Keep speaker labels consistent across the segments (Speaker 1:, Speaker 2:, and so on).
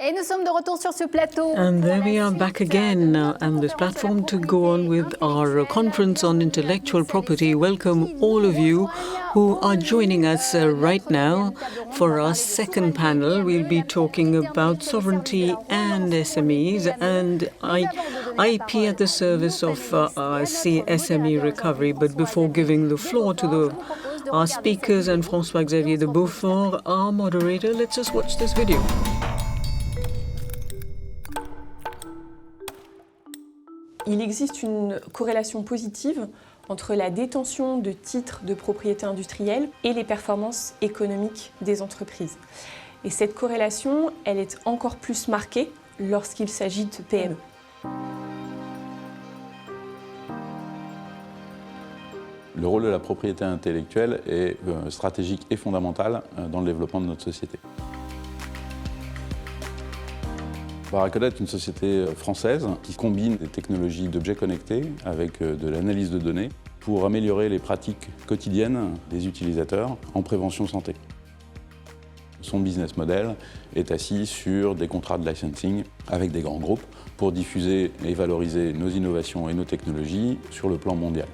Speaker 1: Et nous sommes de retour sur ce plateau.
Speaker 2: And there we are back again on this platform to go on with our conference on intellectual property. Welcome all of you who are joining us right now for our second panel. We'll be talking about sovereignty and SMEs and IP at the service of SME recovery. But before giving the floor to our speakers and François-Xavier de Beaufort, our moderator, let's just watch this video.
Speaker 3: Il existe une corrélation positive entre la détention de titres de propriété industrielle et les performances économiques des entreprises. Et cette corrélation, elle est encore plus marquée lorsqu'il s'agit de PME.
Speaker 4: Le rôle de la propriété intellectuelle est stratégique et fondamental dans le développement de notre société. Barracuda est une société française qui combine des technologies d'objets connectés avec de l'analyse de données pour améliorer les pratiques quotidiennes des utilisateurs en prévention santé. Son business model est assis sur des contrats de licensing avec des grands groupes pour diffuser et valoriser nos innovations et nos technologies sur le plan mondial.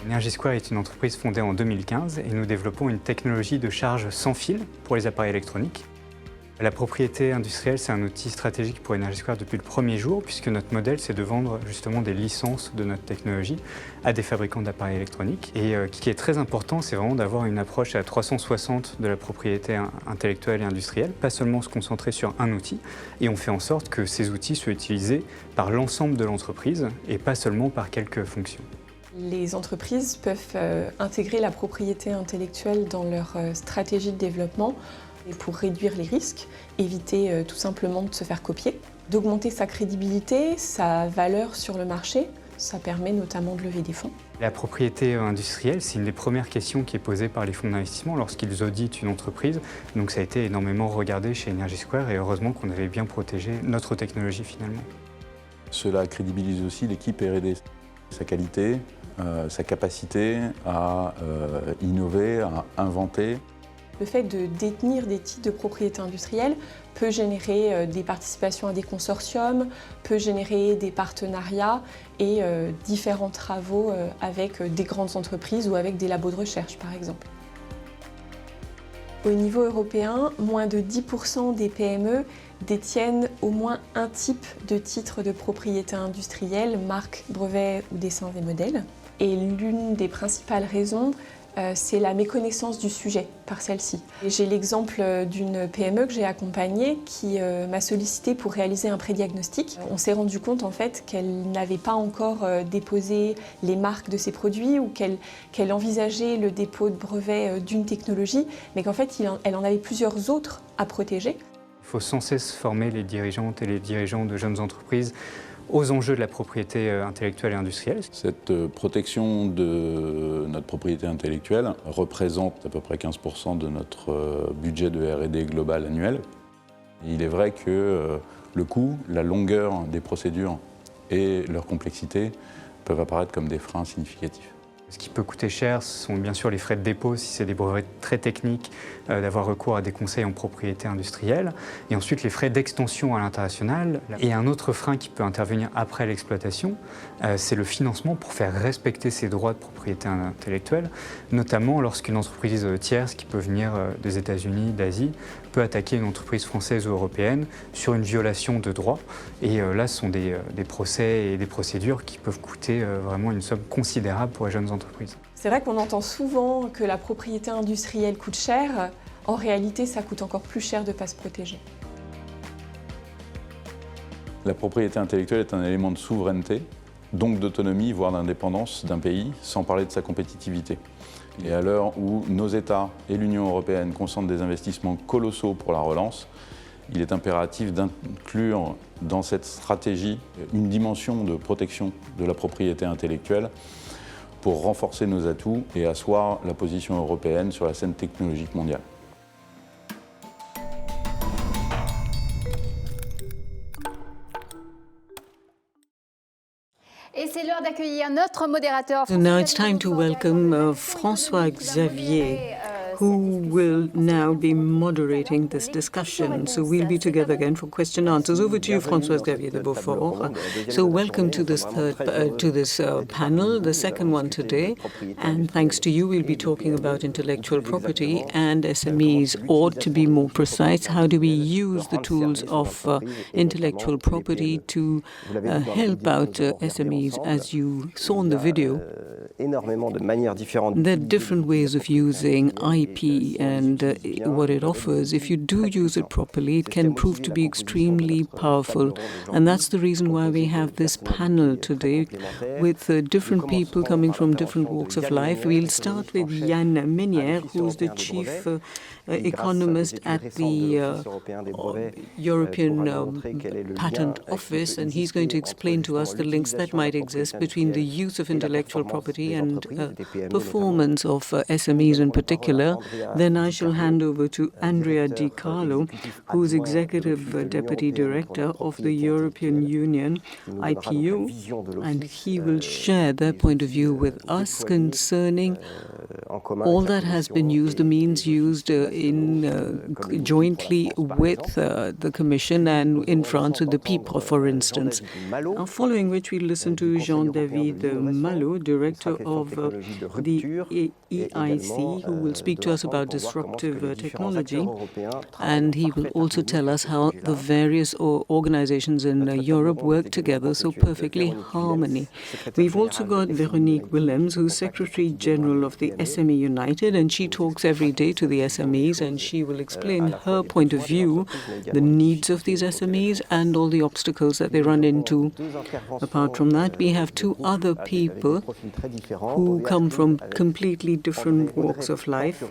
Speaker 5: Energy Square est une entreprise fondée en 2015 et nous développons une technologie de charge sans fil pour les appareils électroniques. La propriété industrielle, c'est un outil stratégique pour Energy Square depuis le premier jour, puisque notre modèle, c'est de vendre justement des licences de notre technologie à des fabricants d'appareils électroniques. Et ce qui est très important, c'est vraiment d'avoir une approche à 360 de la propriété intellectuelle et industrielle, pas seulement se concentrer sur un outil, et on fait en sorte que ces outils soient utilisés par l'ensemble de l'entreprise et pas seulement par quelques fonctions.
Speaker 3: Les entreprises peuvent intégrer la propriété intellectuelle dans leur stratégie de développement et pour réduire les risques, éviter tout simplement de se faire copier, d'augmenter sa crédibilité, sa valeur sur le marché. Ça permet notamment de lever des fonds.
Speaker 5: La propriété industrielle, c'est une des premières questions qui est posée par les fonds d'investissement lorsqu'ils auditent une entreprise. Donc ça a été énormément regardé chez Energy Square et heureusement qu'on avait bien protégé notre technologie finalement.
Speaker 4: Cela crédibilise aussi l'équipe R&D, sa qualité, sa capacité à innover, à inventer.
Speaker 3: Le fait de détenir des titres de propriété industrielle peut générer des participations à des consortiums, peut générer des partenariats et différents travaux avec des grandes entreprises ou avec des labos de recherche par exemple. Au niveau européen, moins de 10% des PME détiennent au moins un type de titre de propriété industrielle, marque, brevet ou dessin des modèles. Et l'une des principales raisons, c'est la méconnaissance du sujet par celle-ci. J'ai l'exemple d'une PME que j'ai accompagnée qui m'a sollicité pour réaliser un prédiagnostic. On s'est rendu compte en fait qu'elle n'avait pas encore déposé les marques de ses produits ou qu'elle envisageait le dépôt de brevet d'une technologie, mais qu'en fait elle en avait plusieurs autres à protéger.
Speaker 5: Il faut sans cesse former les dirigeantes et les dirigeants de jeunes entreprises aux enjeux de la propriété intellectuelle et industrielle.
Speaker 4: Cette protection de notre propriété intellectuelle représente à peu près 15% de notre budget de R&D global annuel. Il est vrai que le coût, la longueur des procédures et leur complexité peuvent apparaître comme des freins significatifs.
Speaker 5: Ce qui peut coûter cher, ce sont bien sûr les frais de dépôt, si c'est des brevets très techniques, d'avoir recours à des conseils en propriété industrielle. Et ensuite, les frais d'extension à l'international. Et un autre frein qui peut intervenir après l'exploitation, c'est le financement pour faire respecter ces droits de propriété intellectuelle, notamment lorsqu'une entreprise tierce qui peut venir des États-Unis, d'Asie, peut attaquer une entreprise française ou européenne sur une violation de droits. Et là, ce sont des procès et des procédures qui peuvent coûter vraiment une somme considérable pour les jeunes entreprises.
Speaker 3: C'est vrai qu'on entend souvent que la propriété industrielle coûte cher. En réalité, ça coûte encore plus cher de ne pas se protéger.
Speaker 4: La propriété intellectuelle est un élément de souveraineté, donc d'autonomie, voire d'indépendance d'un pays, sans parler de sa compétitivité. Et à l'heure où nos États et l'Union européenne consentent des investissements colossaux pour la relance, il est impératif d'inclure dans cette stratégie une dimension de protection de la propriété intellectuelle pour renforcer nos atouts et asseoir la position européenne sur la scène technologique mondiale.
Speaker 1: Et c'est l'heure d'accueillir notre modérateur.
Speaker 2: So now it's time to welcome François-Xavier, who will now be moderating this discussion. So we'll be together again for question and answers. Over to you, François-Xavier de Beaufort. So welcome to this panel, the second one today. And thanks to you, we'll be talking about intellectual property and SMEs, or to be more precise, how do we use the tools of intellectual property to help out SMEs, as you saw in the video. There are different ways of using IP and what it offers. If you do use it properly, it can prove to be extremely powerful. And that's the reason why we have this panel today with different people coming from different walks of life. We'll start with Yann Menière, who's the chief economist at the European Patent Office, and he's going to explain to us the links that might exist between the use of intellectual property and performance of SMEs in particular. Then I shall hand over to Andrea Di Carlo, who is Executive Deputy Director of the European Union, IPU, and he will share their point of view with us concerning all that has been used, the means used jointly with the Commission and in France with the PIPRE, for instance. Following which we'll listen to Jean-David Malo, Director of the EIC, who will speak to us about disruptive technology, and he will also tell us how the various organizations in Europe work together so perfectly harmony. We've also got Véronique Willems, who's Secretary General of the SME United, and she talks every day to the SMEs, and she will explain her point of view, the needs of these SMEs, and all the obstacles that they run into. Apart from that, we have two other people who come from completely different walks of life.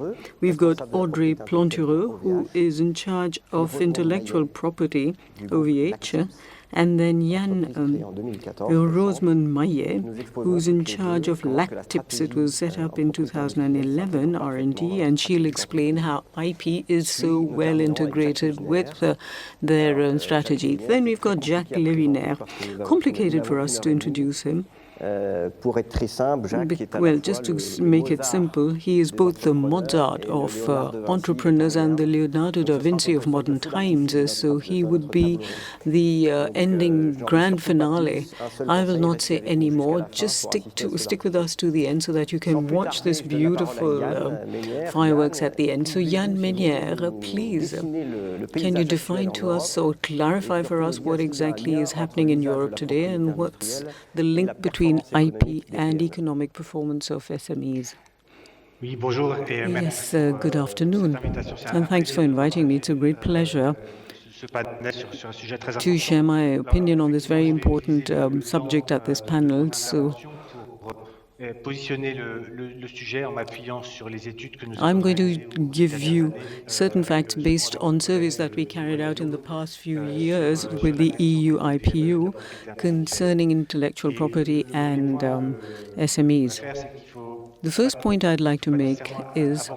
Speaker 2: We've got Audrey Plantureux, who is in charge of intellectual property, OVH, and then Yann Rosemond Maillet, who's in charge of LACTIPS. It was set up in 2011, R&D, and she'll explain how IP is so well integrated with their strategy. Then we've got Jacques Levinaire. Complicated for us to introduce him. Well, just to make it simple, he is both the Mozart of entrepreneurs and the Leonardo da Vinci of modern times, so he would be the ending grand finale. I will not say any more, just stick with us to the end so that you can watch this beautiful fireworks at the end. So Yann Menière, please, can you define to us or clarify for us what exactly is happening in Europe today and what's the link between IP and economic performance of SMEs? Yes, good afternoon, and thanks for inviting me. It's a great pleasure to share my opinion on this very important subject at this panel. So I'm going to give you certain facts based on surveys that we carried out in the past few years with the EU IPU concerning intellectual property and SMEs. The first point I'd like to make is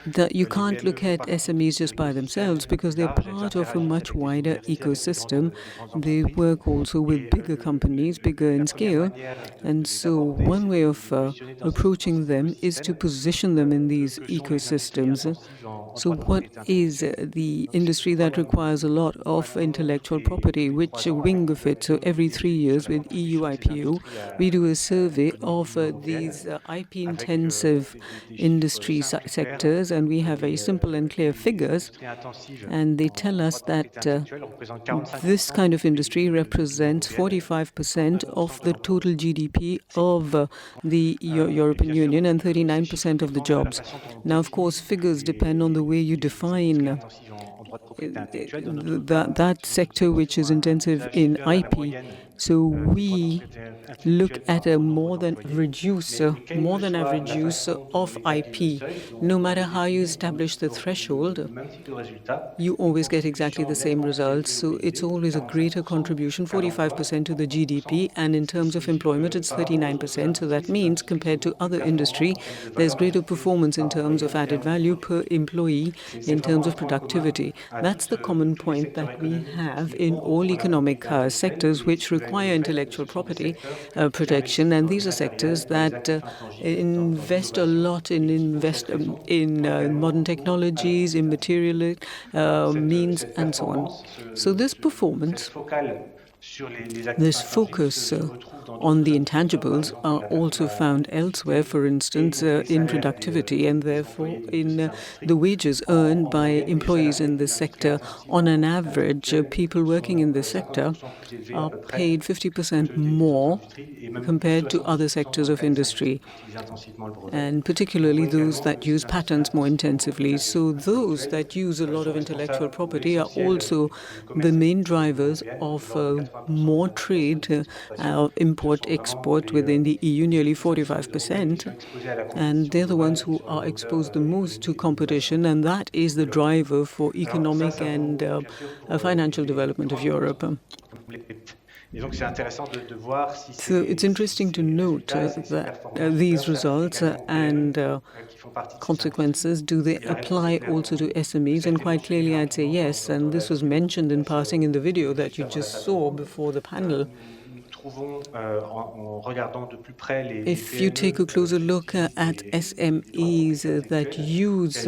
Speaker 2: that you can't look at SMEs just by themselves because they're part of a much wider ecosystem. They work also with bigger companies, bigger in scale. And so one way of approaching them is to position them in these ecosystems. So what is the industry that requires a lot of intellectual property? Which wing of it? So every 3 years with EU IPU, we do a survey of these IP-intensive industry sectors, and we have very simple and clear figures, and they tell us that this kind of industry represents 45% of the total GDP of the European Union and 39% of the jobs. Now, of course, figures depend on the way you define that sector which is intensive in IP. So we look at a more than average use of IP. No matter how you establish the threshold, you always get exactly the same results. So it's always a greater contribution, 45% to the GDP, and in terms of employment, it's 39%. So that means, compared to other industry, there's greater performance in terms of added value per employee, in terms of productivity. That's the common point that we have in all economic sectors which require require intellectual property protection, and these are sectors that invest a lot in modern technologies, in material means, and so on. So this performance, this focus on the intangibles are also found elsewhere, for instance, in productivity and therefore in the wages earned by employees in this sector. On an average, people working in this sector are paid 50% more compared to other sectors of industry, and particularly those that use patents more intensively. So those that use a lot of intellectual property are also the main drivers of more trade, import-export within the EU, nearly 45%. And they're the ones who are exposed the most to competition, and that is the driver for economic and financial development of Europe. So it's interesting to note that these results and consequences, do they apply also to SMEs? And quite clearly I'd say yes, and this was mentioned in passing in the video that you just saw before the panel. If you take a closer look at SMEs that use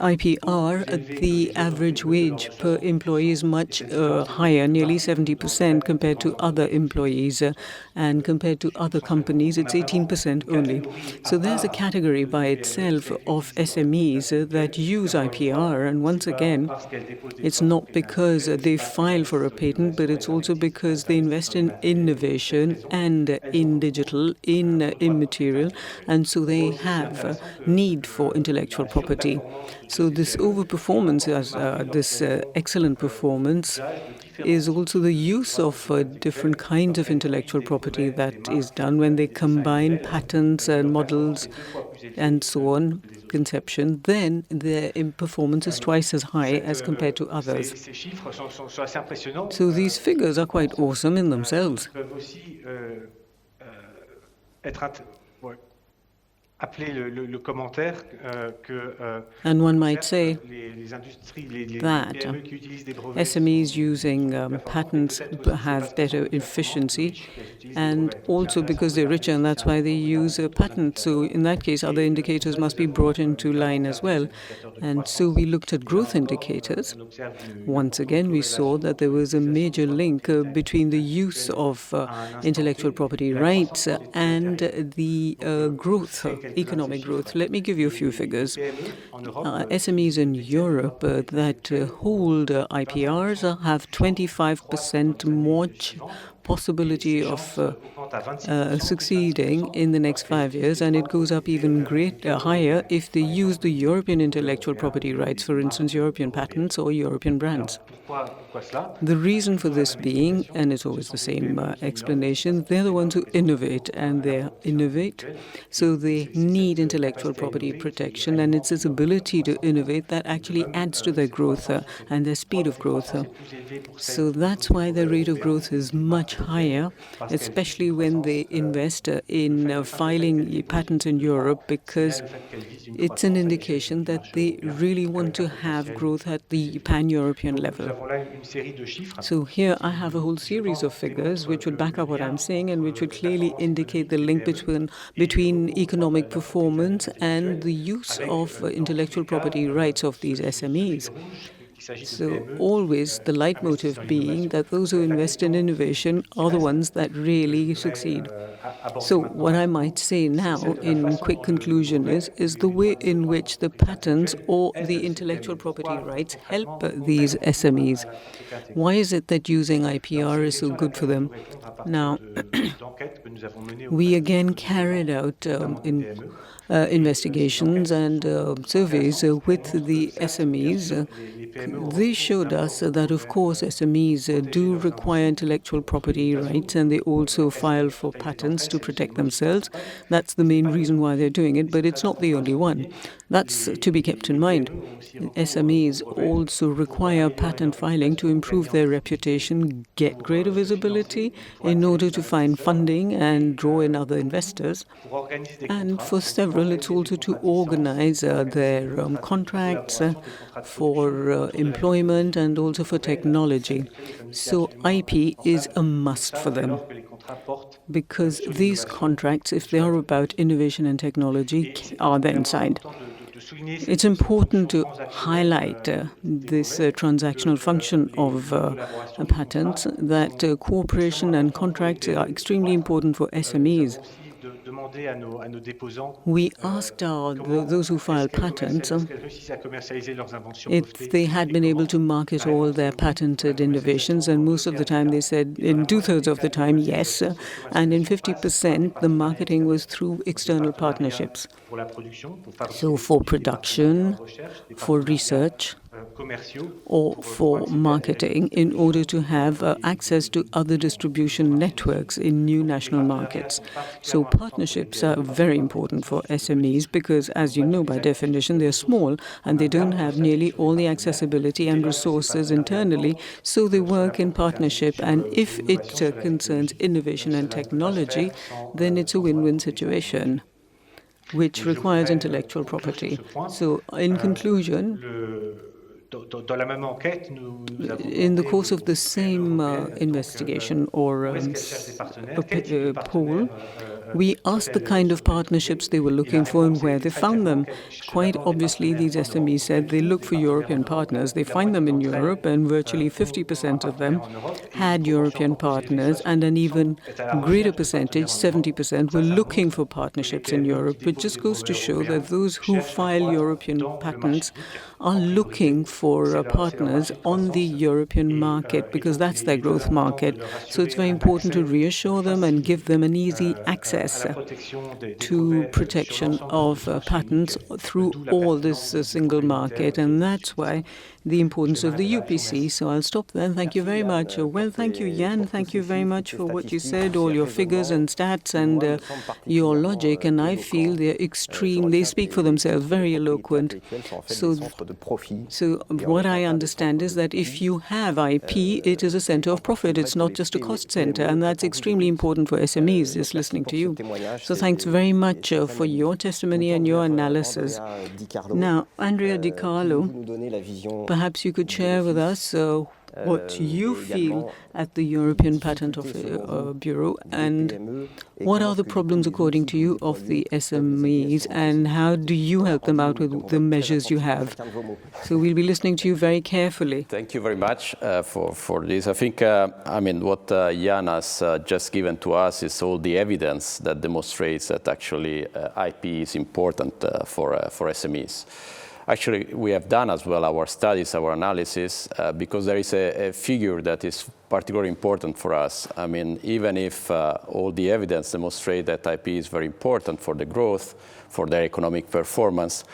Speaker 2: IPR, the average wage per employee is much higher, nearly 70% compared to other employees, and compared to other companies it's 18% only. So there's a category by itself of SMEs that use IPR, and once again it's not because they file for a patent, but it's also because they invest in innovation and in digital, in immaterial, and so they have need for intellectual property. So this overperformance, this excellent performance, is also the use of different kinds of intellectual property that is done when they combine patents and models and so on, conception, then their performance is twice as high as compared to others. So these figures are quite awesome in themselves. And one might say that SMEs using patents have better efficiency, and also because they're richer, and that's why they use a patent. So in that case, other indicators must be brought into line as well. And so we looked at growth indicators. Once again, we saw that there was a major link between the use of intellectual property rights and the growth, economic growth. Let me give you a few figures. SMEs in Europe that hold IPRs have 25% more possibility of succeeding in the next 5 years, and it goes up even higher if they use the European intellectual property rights, for instance, European patents or European brands. The reason for this being, and it's always the same explanation, they're the ones who innovate, and they innovate, so they need intellectual property protection, and it's this ability to innovate that actually adds to their growth and their speed of growth. So that's why their rate of growth is much higher, especially when they invest in filing patents in Europe, because it's an indication that they really want to have growth at the pan-European level. So here I have a whole series of figures which would back up what I'm saying and which would clearly indicate the link between economic performance and the use of intellectual property rights of these SMEs. So always the leitmotif being that those who invest in innovation are the ones that really succeed. So what I might say now in quick conclusion is the way in which the patents or the intellectual property rights help these SMEs. Why is it that using IPR is so good for them? Now, we again carried out investigations and surveys with the SMEs. They showed us that, of course, SMEs do require intellectual property rights, and they also file for patents to protect themselves. That's the main reason why they're doing it, but it's not the only one. That's to be kept in mind. SMEs also require patent filing to improve their reputation, get greater visibility in order to find funding and draw in other investors. And for several, it's also to organize their contracts for employment and also for technology. So IP is a must for them, because these contracts, if they are about innovation and technology, are then signed. It's important to highlight this transactional function of patents, that cooperation and contracts are extremely important for SMEs. We asked those who file patents if they had been able to market all their patented innovations, and most of the time they said, in 2/3 of the time, yes, and in 50% the marketing was through external partnerships. So for production, for research, or for marketing, in order to have access to other distribution networks in new national markets. So partnerships are very important for SMEs because, as you know, by definition, they're small and they don't have nearly all the accessibility and resources internally, so they work in partnership. And if it concerns innovation and technology, then it's a win-win situation, which requires intellectual property. So, in conclusion, in the course of the same investigation or poll, we asked the kind of partnerships they were looking for and where they found them. Quite obviously, these SMEs said they look for European partners. They find them in Europe, and virtually 50% of them had European partners, and an even greater percentage, 70%, were looking for partnerships in Europe. It just goes to show that those who file European patents are looking for partners on the European market, because that's their growth market. So it's very important to reassure them and give them an easy access to protection of patents through all this single market. And that's why the importance of the UPC. So I'll stop there. Thank you very much. Well, thank you, Jan. Thank you very much for what you said, all your figures and stats and your logic. And I feel they're extreme. They speak for themselves, very eloquent. So what I understand is that if you have IP, it is a center of profit. It's not just a cost center. And that's extremely important for SMEs, just listening to you. So thanks very much for your testimony and your analysis. Now, Andrea Di Carlo, perhaps you could share with us what you feel at the European Patent Bureau, and what are the problems, according to you, of the SMEs, and how do you help them out with the measures you have? So we'll be listening to you very carefully.
Speaker 6: Thank you very much for this. I think, what Jan has just given to us is all the evidence that demonstrates that actually IP is important for SMEs. Actually, we have done as well our studies, our analysis, because there is a figure that is particularly important for us. I mean, even if all the evidence demonstrates that IP is very important for the growth, for their economic performance,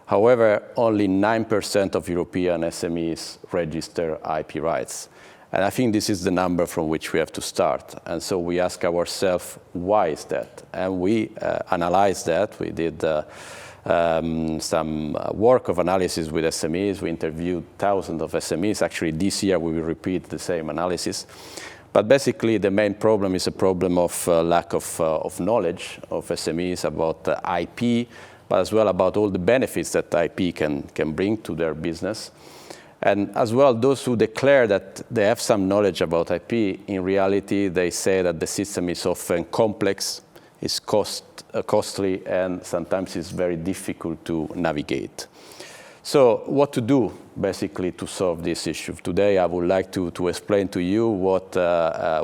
Speaker 6: however, only 9% of European SMEs register IP rights. And I think this is the number from which we have to start. And so we ask ourselves, why is that? And we analyzed that. We did some work of analysis with SMEs. We interviewed thousands of SMEs. Actually, this year we will repeat the same analysis. But basically, the main problem is a problem of lack of knowledge of SMEs about IP, but as well about all the benefits that IP can bring to their business. And as well, those who declare that they have some knowledge about IP, in reality, they say that the system is often complex, is costly, and sometimes it's very difficult to navigate. So what to do, basically, to solve this issue? Today, I would like to explain to you what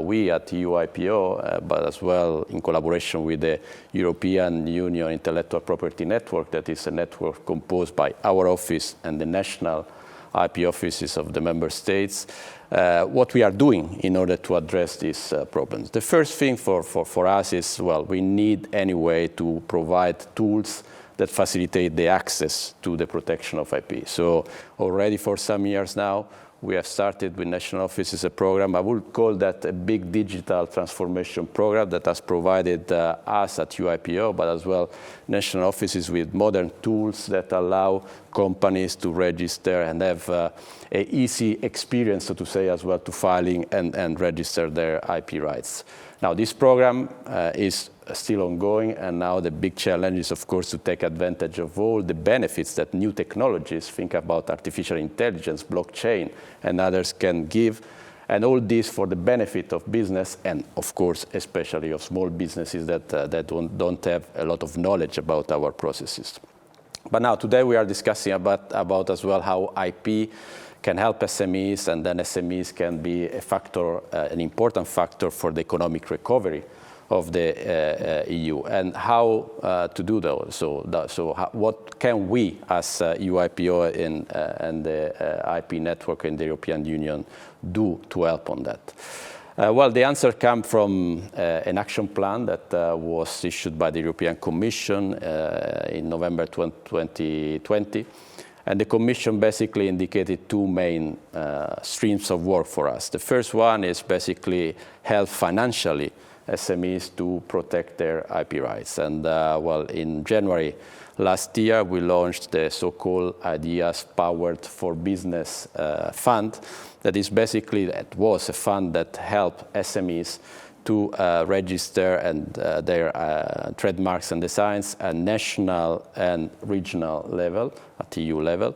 Speaker 6: we at EUIPO, but as well in collaboration with the European Union Intellectual Property Network, that is a network composed by our office and the national IP offices of the member states, what we are doing in order to address these problems. The first thing for us is, well, we need anyway to provide tools that facilitate the access to the protection of IP. So already for some years now, we have started with national offices a program. I would call that a big digital transformation program that has provided us at EUIPO, but as well national offices with modern tools that allow companies to register and have an easy experience, so to say, as well, to filing and register their IP rights. Now, this program is still ongoing, and now the big challenge is, of course, to take advantage of all the benefits that new technologies, think about artificial intelligence, blockchain, and others can give, and all this for the benefit of business and, of course, especially of small businesses that don't have a lot of knowledge about our processes. But now, today we are discussing about as well how IP can help SMEs, and then SMEs can be a factor, an important factor for the economic recovery of the EU, and how to do that. So what can we, as EUIPO and the IP network in the European Union, do to help on that? Well, the answer comes from an action plan that was issued by the European Commission in November 2020. And the Commission basically indicated two main streams of work for us. The first one is basically help financially SMEs to protect their IP rights. And well, in January last year, we launched the so-called Ideas Powered for Business Fund. That is basically, it was a fund that helped SMEs to register and their trademarks and designs at national and regional level, at EU level,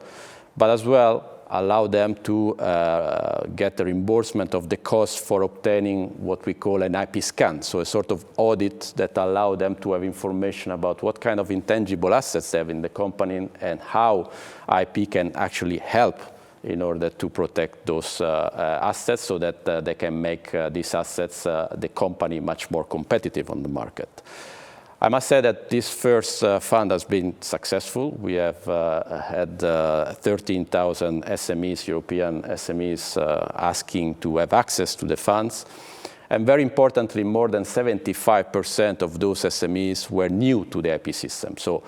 Speaker 6: but as well allow them to get the reimbursement of the cost for obtaining what we call an IP scan, so a sort of audit that allow them to have information about what kind of intangible assets they have in the company and how IP can actually help in order to protect those assets so that they can make these assets, the company, much more competitive on the market. I must say that this first fund has been successful. We have had 13,000 SMEs, European SMEs, asking to have access to the funds. And very importantly, more than 75% of those SMEs were new to the IP system. So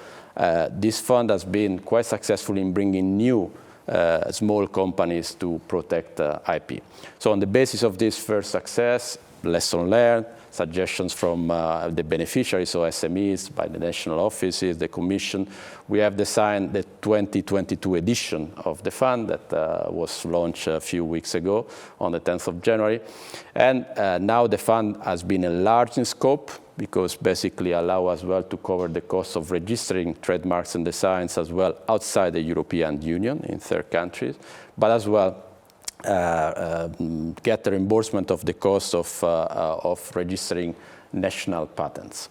Speaker 6: this fund has been quite successful in bringing new small companies to protect IP. So on the basis of this first success, lesson learned, suggestions from the beneficiaries, so SMEs, by the national offices, the Commission, we have designed the 2022 edition of the fund that was launched a few weeks ago on the 10th of January. And now the fund has been enlarged in scope, because basically allow as well to cover the cost of registering trademarks and designs as well outside the European Union in third countries, but as well get the reimbursement of the cost of registering national patents.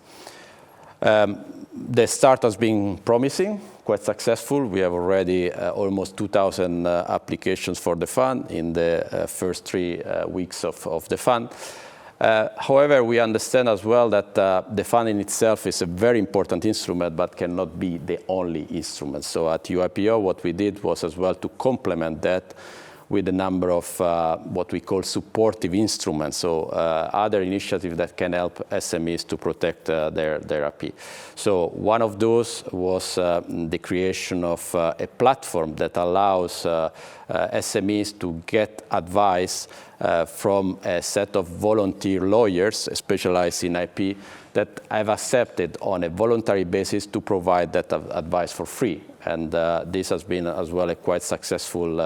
Speaker 6: The start has been promising, quite successful. We have already almost 2,000 applications for the fund in the first 3 weeks of the fund. However, we understand as well that the fund in itself is a very important instrument, but cannot be the only instrument. So at EUIPO, what we did was as well to complement that with a number of what we call supportive instruments, so other initiatives that can help SMEs to protect their IP. So one of those was the creation of a platform that allows SMEs to get advice from a set of volunteer lawyers specialized in IP that have accepted on a voluntary basis to provide that advice for free. And this has been as well a quite successful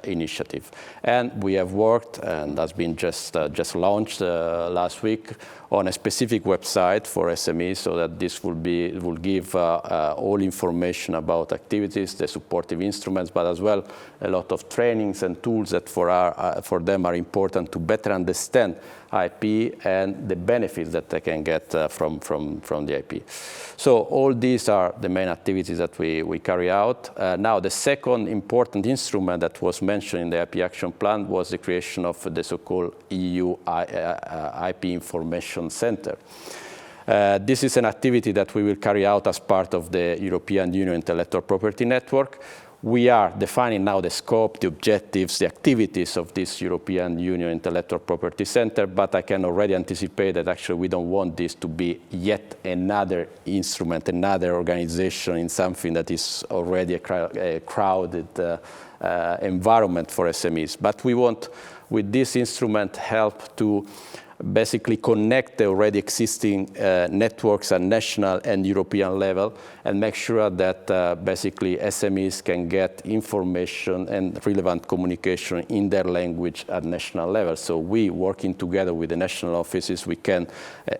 Speaker 6: initiative. And we have worked, and has been just launched last week, on a specific website for SMEs, so that this will give all information about activities, the supportive instruments, but as well a lot of trainings and tools that for them are important to better understand IP and the benefits that they can get from the IP. So all these are the main activities that we carry out. Now, the second important instrument that was mentioned in the IP Action Plan was the creation of the so-called EU IP Information Center. This is an activity that we will carry out as part of the European Union Intellectual Property Network. We are defining now the scope, the objectives, the activities of this European Union Intellectual Property Center, but I can already anticipate that actually we don't want this to be yet another instrument, another organization in something that is already a crowded environment for SMEs. But we want with this instrument help to basically connect the already existing networks at national and European level and make sure that basically SMEs can get information and relevant communication in their language at national level. So we, working together with the national offices, we can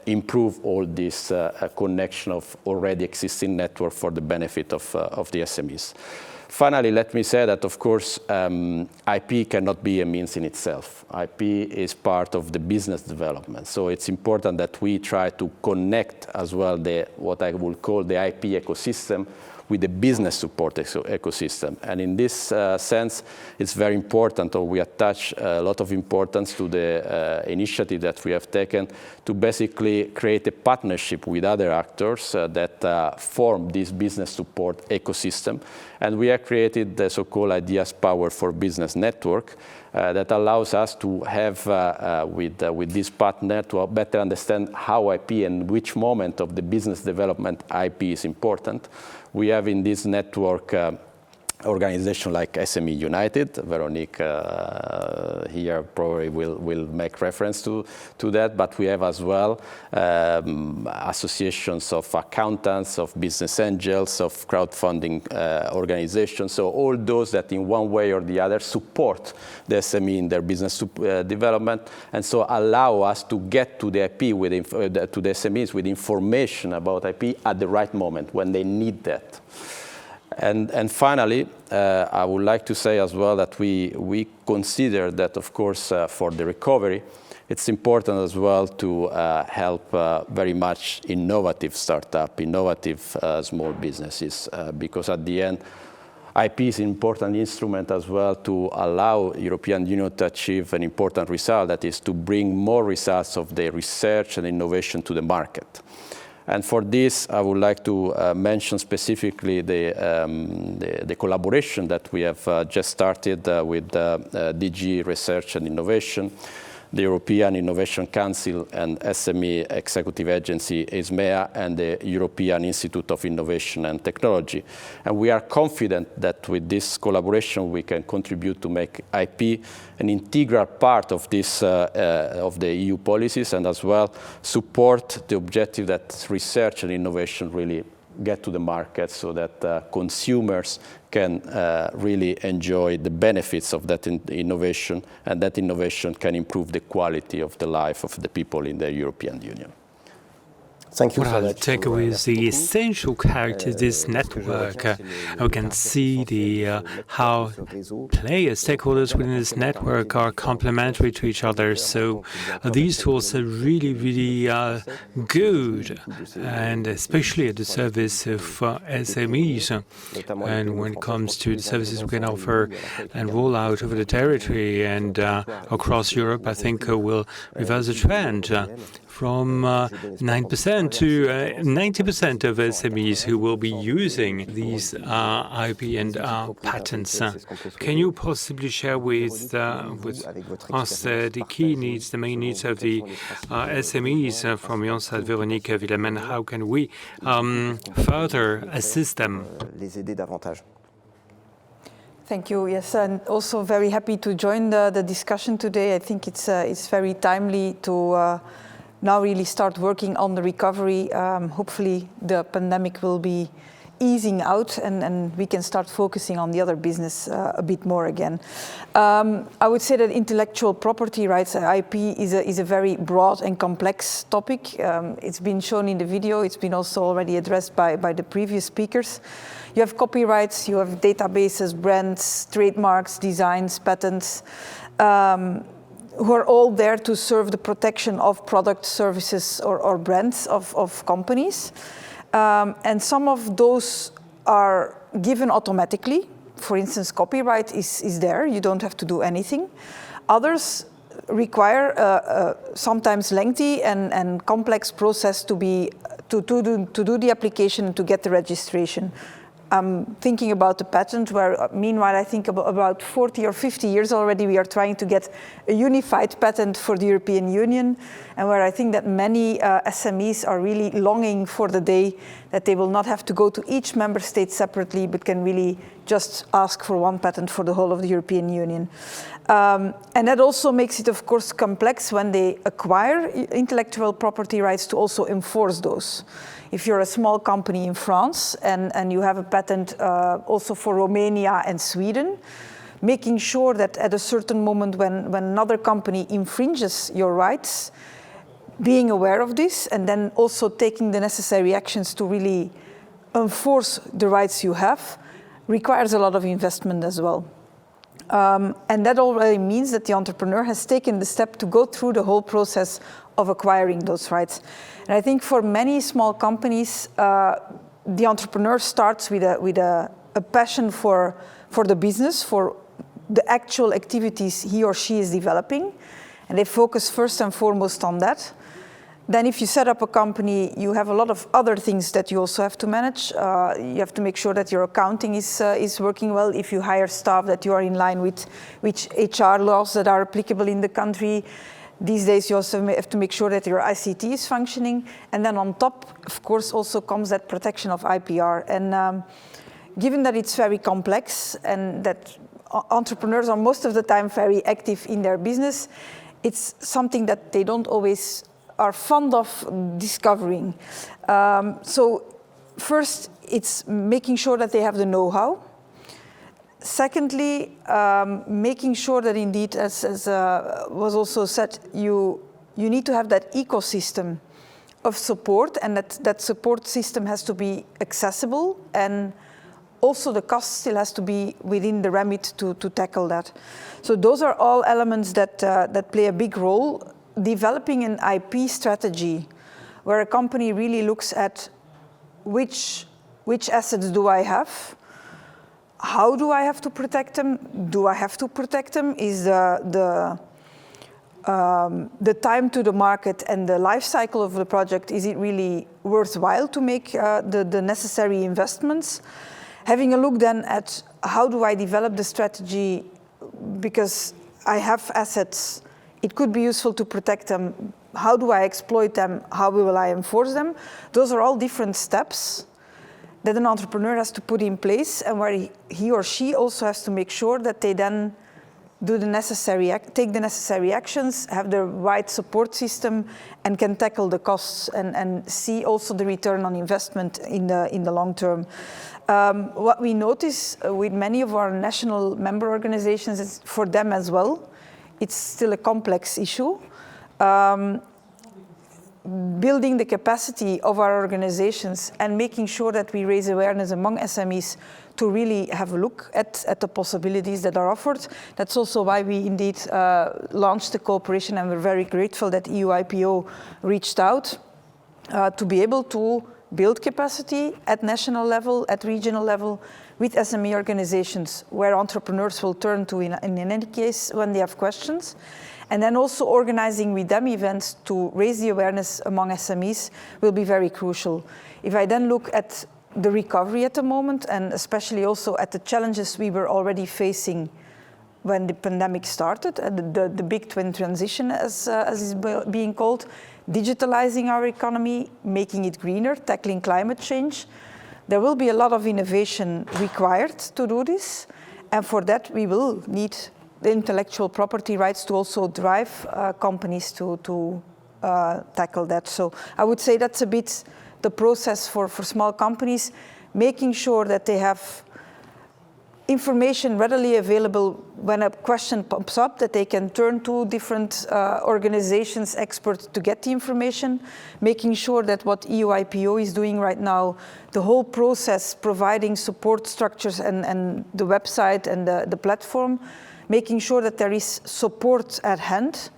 Speaker 6: improve all this connection of already existing network for the benefit of the SMEs. Finally, let me say that, of course, IP cannot be a means in itself. IP is part of the business development. So it's important that we try to connect as well what I will call the IP ecosystem with the business support ecosystem. And in this sense, it's very important, or we attach a lot of importance to the initiative that we have taken to basically create a partnership with other actors that form this business support ecosystem. And we have created the so-called Ideas Power for Business network that allows us to have, with this partner, to better understand how IP and which moment of the business development IP is important. We have in this network organization like SME United. Veronique here probably will make reference to that, but we have as well associations of accountants, of business angels, of crowdfunding organizations. So all those that in one way or the other support the SME in their business development, and so allow us to get to the IP to the SMEs with information about IP at the right moment when they need that. And finally, I would like to say as well that we consider that, of course, for the recovery, it's important as well to help very much innovative startup, innovative small businesses, because at the end, IP is an important instrument as well to allow European Union to achieve an important result, that is to bring more results of the research and innovation to the market. And for this, I would like to mention specifically the collaboration that we have just started with DG Research and Innovation, the European Innovation Council and SME Executive Agency, ESMEA, and the European Institute of Innovation and Technology. And we are confident that with this collaboration, we can contribute to make IP an integral part of this, of the EU policies, and as well support the objective that research and innovation really get to the market so that consumers can really enjoy the benefits of that innovation, and that innovation can improve the quality of the life of the people in the European Union.
Speaker 7: Thank you
Speaker 8: what
Speaker 7: so
Speaker 8: I'll
Speaker 7: much.
Speaker 8: take away is the essential character of this network. We can see how players, stakeholders within this network are complementary to each other. So these tools are really, really good, and especially at the service of SMEs. And when it comes to the services we can offer and roll out over the territory and across Europe, I think we'll reverse the trend from 9% to 90% of SMEs who will be using these IP and patents. Can you possibly share with us the key needs, the main needs of the SMEs from your side, Véronique Villemin? How can we further assist them?
Speaker 7: Les aider davantage.
Speaker 9: Thank you. Yes, and also very happy to join the discussion today. I think it's very timely to now really start working on the recovery. Hopefully the pandemic will be easing out and we can start focusing on the other business a bit more again. I would say that intellectual property rights, IP, is a very broad and complex topic. It's been shown in the video. It's been also already addressed by the previous speakers. You have copyrights, you have databases, brands, trademarks, designs, patents, who are all there to serve the protection of products, services, or brands of companies. And some of those are given automatically. For instance, copyright is there. You don't have to do anything. Others require a sometimes lengthy and complex process to do the application and to get the registration. I'm thinking about the patent, where meanwhile I think about 40 or 50 years already we are trying to get a unified patent for the European Union, and where I think that many SMEs are really longing for the day that they will not have to go to each member state separately, but can really just ask for one patent for the whole of the European Union. And that also makes it, of course, complex when they acquire intellectual property rights to also enforce those. If you're a small company in France and you have a patent also for Romania and Sweden, making sure that at a certain moment when another company infringes your rights, being aware of this and then also taking the necessary actions to really enforce the rights you have requires a lot of investment as well. And that already means that the entrepreneur has taken the step to go through the whole process of acquiring those rights. And I think for many small companies, the entrepreneur starts with a passion for the business, for the actual activities he or she is developing, and they focus first and foremost on that. Then if you set up a company, you have a lot of other things that you also have to manage. You have to make sure that your accounting is working well. If you hire staff, that you are in line with which HR laws that are applicable in the country. These days you also have to make sure that your ICT is functioning. And then on top, of course, also comes that protection of IPR. And given that it's very complex and that entrepreneurs are most of the time very active in their business, it's something that they don't always are fond of discovering. So first, it's making sure that they have the know-how. Secondly, making sure that indeed, as was also said, you need to have that ecosystem of support, and that support system has to be accessible, and also the cost still has to be within the remit to tackle that. So those are all elements that play a big role. Developing an IP strategy where a company really looks at which assets do I have, how do I have to protect them, do I have to protect them, is the time to the market and the life cycle of the project, is it really worthwhile to make the necessary investments? Having a look then at how do I develop the strategy, because I have assets, it could be useful to protect them. How do I exploit them? How will I enforce them? Those are all different steps that an entrepreneur has to put in place, and where he or she also has to make sure that they then do take the necessary actions, have the right support system, and can tackle the costs and see also the return on investment in the long term. What we notice with many of our national member organizations is for them as well, it's still a complex issue. Building the capacity of our organizations and making sure that we raise awareness among SMEs to really have a look at the possibilities that are offered. That's also why we indeed launched the cooperation, and we're very grateful that EU IPO reached out to be able to build capacity at national level, at regional level, with SME organizations where entrepreneurs will turn to in any case when they have questions. And then also organizing with them events to raise the awareness among SMEs will be very crucial. If I then look at the recovery at the moment, and especially also at the challenges we were already facing when the pandemic started, the big twin transition as is being called, digitalizing our economy, making it greener, tackling climate change, there will be a lot of innovation required to do this. And for that, we will need the intellectual property rights to also drive companies to tackle that. So I would say that's a bit the process for small companies, making sure that they have information readily available when a question pops up, that they can turn to different organizations, experts to get the information, making sure that what EU IPO is doing right now, the whole process, providing support structures and the website and the platform, making sure that there is support at hand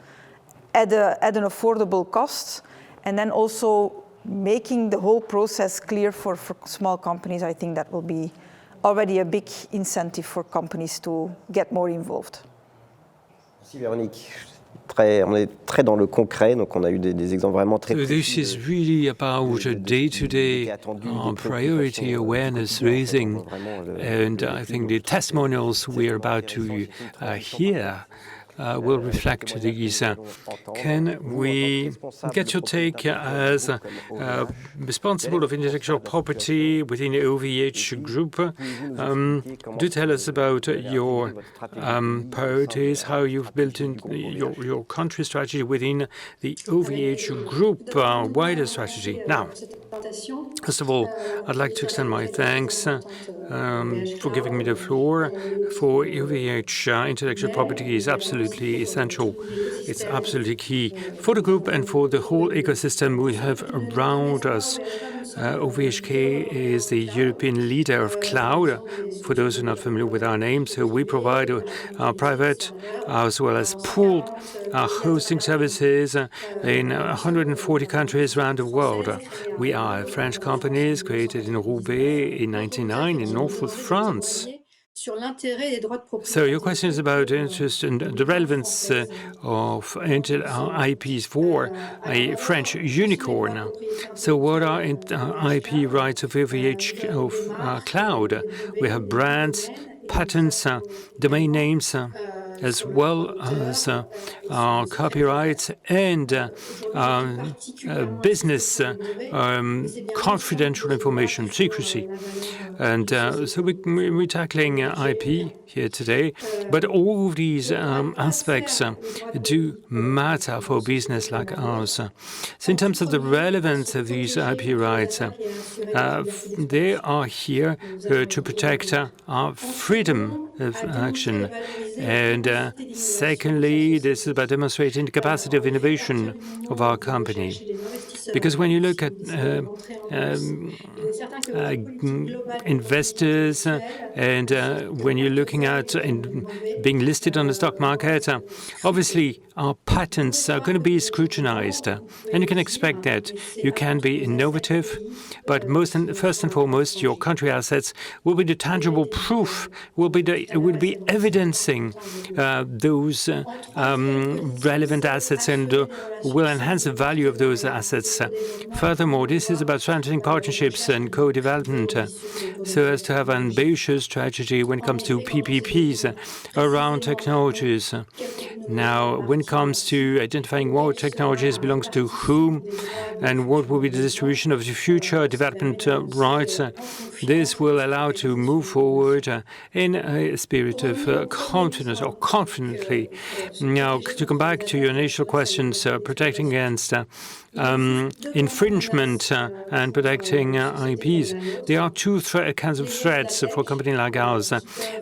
Speaker 9: at an affordable cost, and then also making the whole process clear for small companies. I think that will be already a big incentive for companies to get more involved.
Speaker 7: Merci Véronique. On est très dans le concret, donc on a eu des exemples vraiment très précis.
Speaker 8: This is really about day-to-day priority awareness raising, and I think the testimonials we are about to hear will reflect these. Can we get your take as responsible of intellectual property within the OVH group? Do tell us about your priorities, how you've built in your country strategy within the OVH group wider strategy. Now, first of all, I'd like to extend my thanks for giving me the floor. For OVH, intellectual property is absolutely essential. It's absolutely key for the group and for the whole ecosystem we have around us. OVHK is the European leader of cloud. For those who are not familiar with our name, so we provide private as well as pooled hosting services in 140 countries around the world. We are French companies created in Roubaix in 1999 in north of France. So your question is about interest and the relevance of IPs for a French unicorn. So what are IP rights of OVH of cloud? We have brands, patents, domain names, as well as copyrights and business confidential information, secrecy. And so we're tackling IP here today, but all of these aspects do matter for a business like ours. So in terms of the relevance of these IP rights, they are here to protect our freedom of action. And secondly, this is about demonstrating the capacity of innovation of our company. Because when you look at investors and when you're looking at being listed on the stock market, obviously our patents are going to be scrutinized. And you can expect that. You can be innovative, but first and foremost, your country assets will be the tangible proof, will be evidencing those relevant assets and will enhance the value of those assets. Furthermore, this is about strengthening partnerships and co-development so as to have an ambitious strategy when it comes to PPPs around technologies. Now, when it comes to identifying what technologies belongs to whom and what will be the distribution of the future development rights, this will allow to move forward in a spirit of confidence or confidently. Now, to come back to your initial questions, protecting against infringement and protecting IPs, there are two kinds of threats for a company like ours.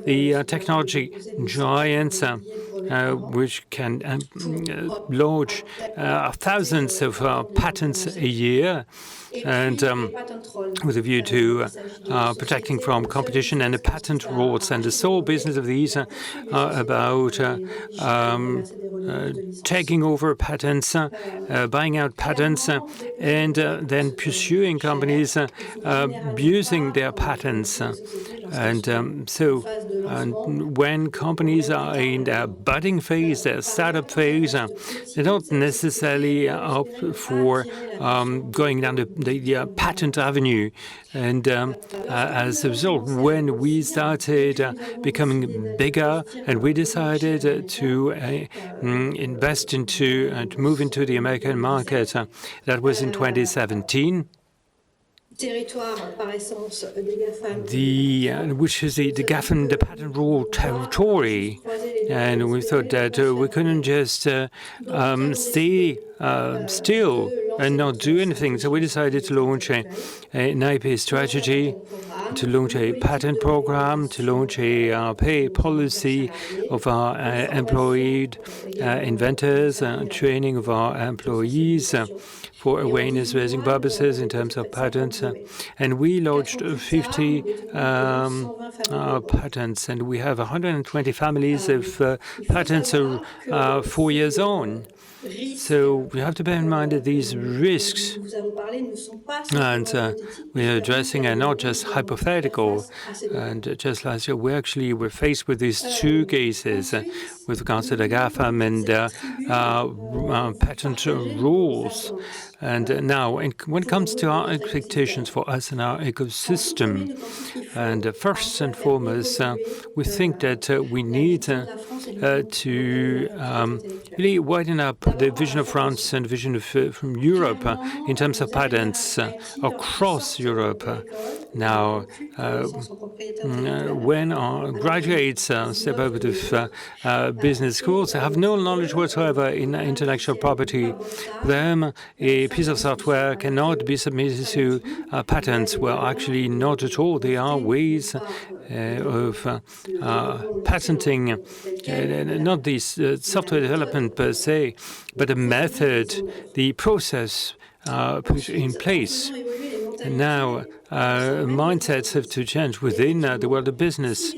Speaker 8: The technology giants, which can launch thousands of patents a year, and with a view to protecting from competition and the patent rules. And the sole business of these are about taking over patents, buying out patents, and then pursuing companies abusing their patents. And so when companies are in their budding phase, their startup phase, they don't necessarily opt for going down the patent avenue. And as a result, when we started becoming bigger and we decided to invest into and move into the American market, that was in 2017. Which is the GAFAM, the patent rule territory. And we thought that we couldn't just stay still and not do anything. So we decided to launch an IP strategy, to launch a patent program, to launch a pay policy of our employed inventors, training of our employees, for awareness-raising purposes in terms of patents. And we launched 50 patents, and we have 120 families of patents 4 years on. So we have to bear in mind that these risks, and we are addressing, are not just hypothetical. And just last year, we're faced with these two cases with regards to the GAFAM and patent rules. And now, when it comes to our expectations for us and our ecosystem, and first and foremost, we think that we need to really widen up the vision of France and vision from Europe in terms of patents across Europe. Now, when our graduates step over to business schools, they have no knowledge whatsoever in intellectual property. For them, a piece of software cannot be submitted to patents. Well, actually, not at all. There are ways of patenting, not the software development per se, but the method, the process put in place. And now, mindsets have to change within the world of business,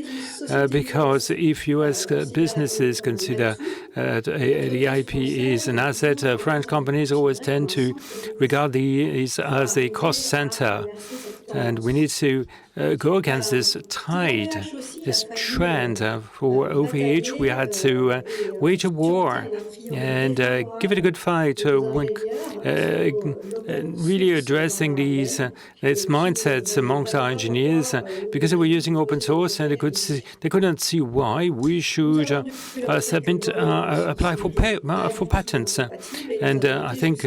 Speaker 8: because if U.S. businesses consider the IP is an asset, French companies always tend to regard these as a cost center. And we need to go against this tide, this trend. For OVH, we had to wage a war and give it a good fight when really addressing these mindsets amongst our engineers, because they were using open source and they couldn't see why we should apply for patents. And I think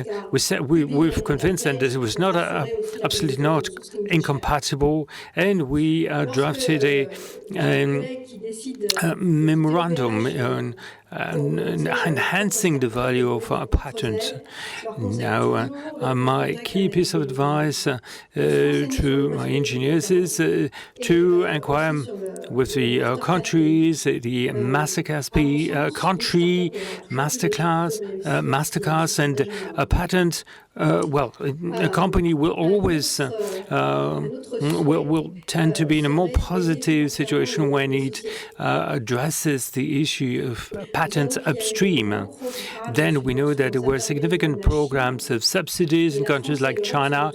Speaker 8: we've convinced them that it was not absolutely not incompatible, and we drafted a memorandum on enhancing the value of our patents. Now, my key piece of advice to my engineers is to inquire with the countries, the Masterclass country, Masterclass, and a patent. Well, a company will always will tend to be in a more positive situation when it addresses the issue of patents upstream. Then we know that there were significant programs of subsidies in countries like China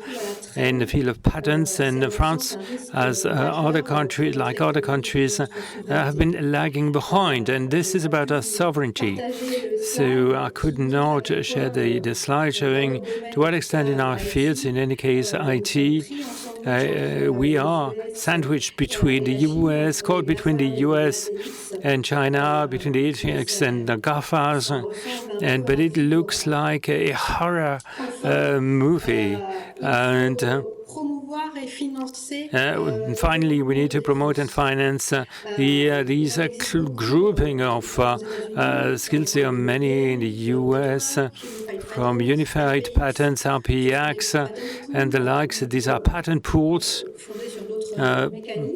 Speaker 8: in the field of patents, and France, as other countries, have been lagging behind. And this is about our sovereignty. So I could not share the slide showing to what extent in our fields, in any case IT, we are sandwiched between the US, caught between the US and China, between the ATX and the GAFAs, but it looks like a horror movie. And finally, we need to promote and finance these grouping of skills. There are many in the US, from unified patents, RPX, and the likes. These are patent pools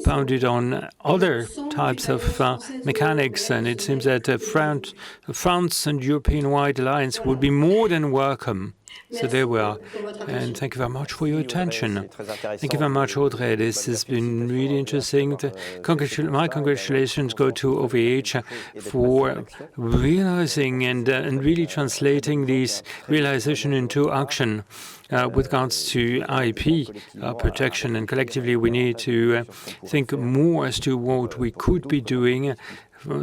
Speaker 8: founded on other types of mechanics, and it seems that France and European-wide alliance would be more than welcome. So there we are. And thank you very much for your attention. Thank you very much, Audrey. This has been really interesting. My congratulations go to OVH for realizing and really translating this realization into action with regards to IP protection. And collectively, we need to think more as to what we could be doing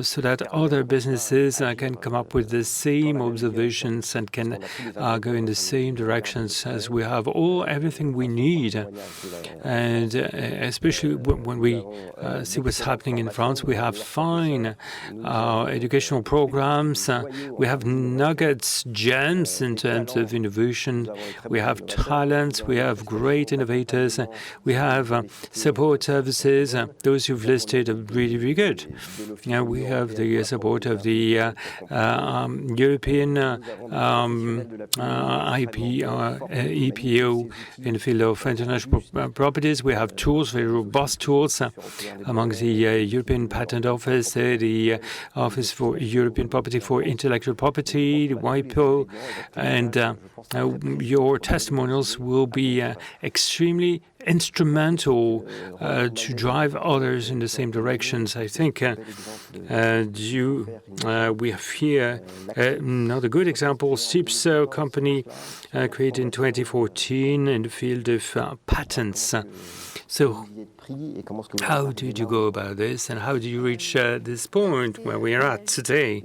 Speaker 8: so that other businesses can come up with the same observations and can go in the same directions, as we have everything we need. And especially when we see what's happening in France, we have fine educational programs, we have nuggets, gems in terms of innovation, we have talents, we have great innovators, we have support services. Those you've listed are really, really good. We have the support of the European EPO in the field of international properties. We have tools, very robust tools, among the European Patent Office, the Office for European Property for Intellectual Property, the WIPO, and your testimonials will be extremely instrumental to drive others in the same directions. I think we have here another good example, SIP's company created in 2014 in the field of patents. So how did you go about this, and how did you reach this point where we are at today?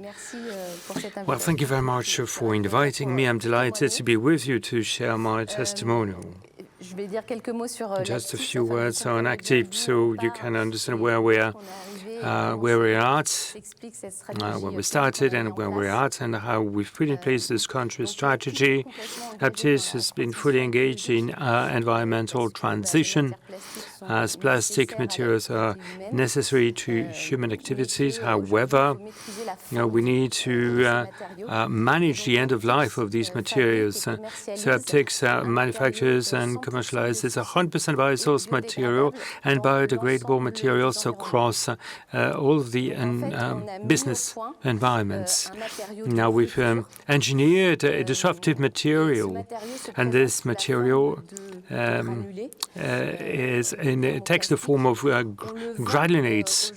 Speaker 8: Well, thank you very much for inviting me. I'm delighted to be with you to share my testimonial. Just a few words on Active so you can understand where we're at, where we started and where we're at, and how we've put in place this country strategy. Aptis has been fully engaged in environmental transition, as plastic materials are necessary to human activities. However, we need to manage the end of life of these materials. So Aptis manufactures and commercializes 100% biosourced material and biodegradable materials across all of the business environments. Now we've engineered a disruptive material, and this material takes the form of granulates,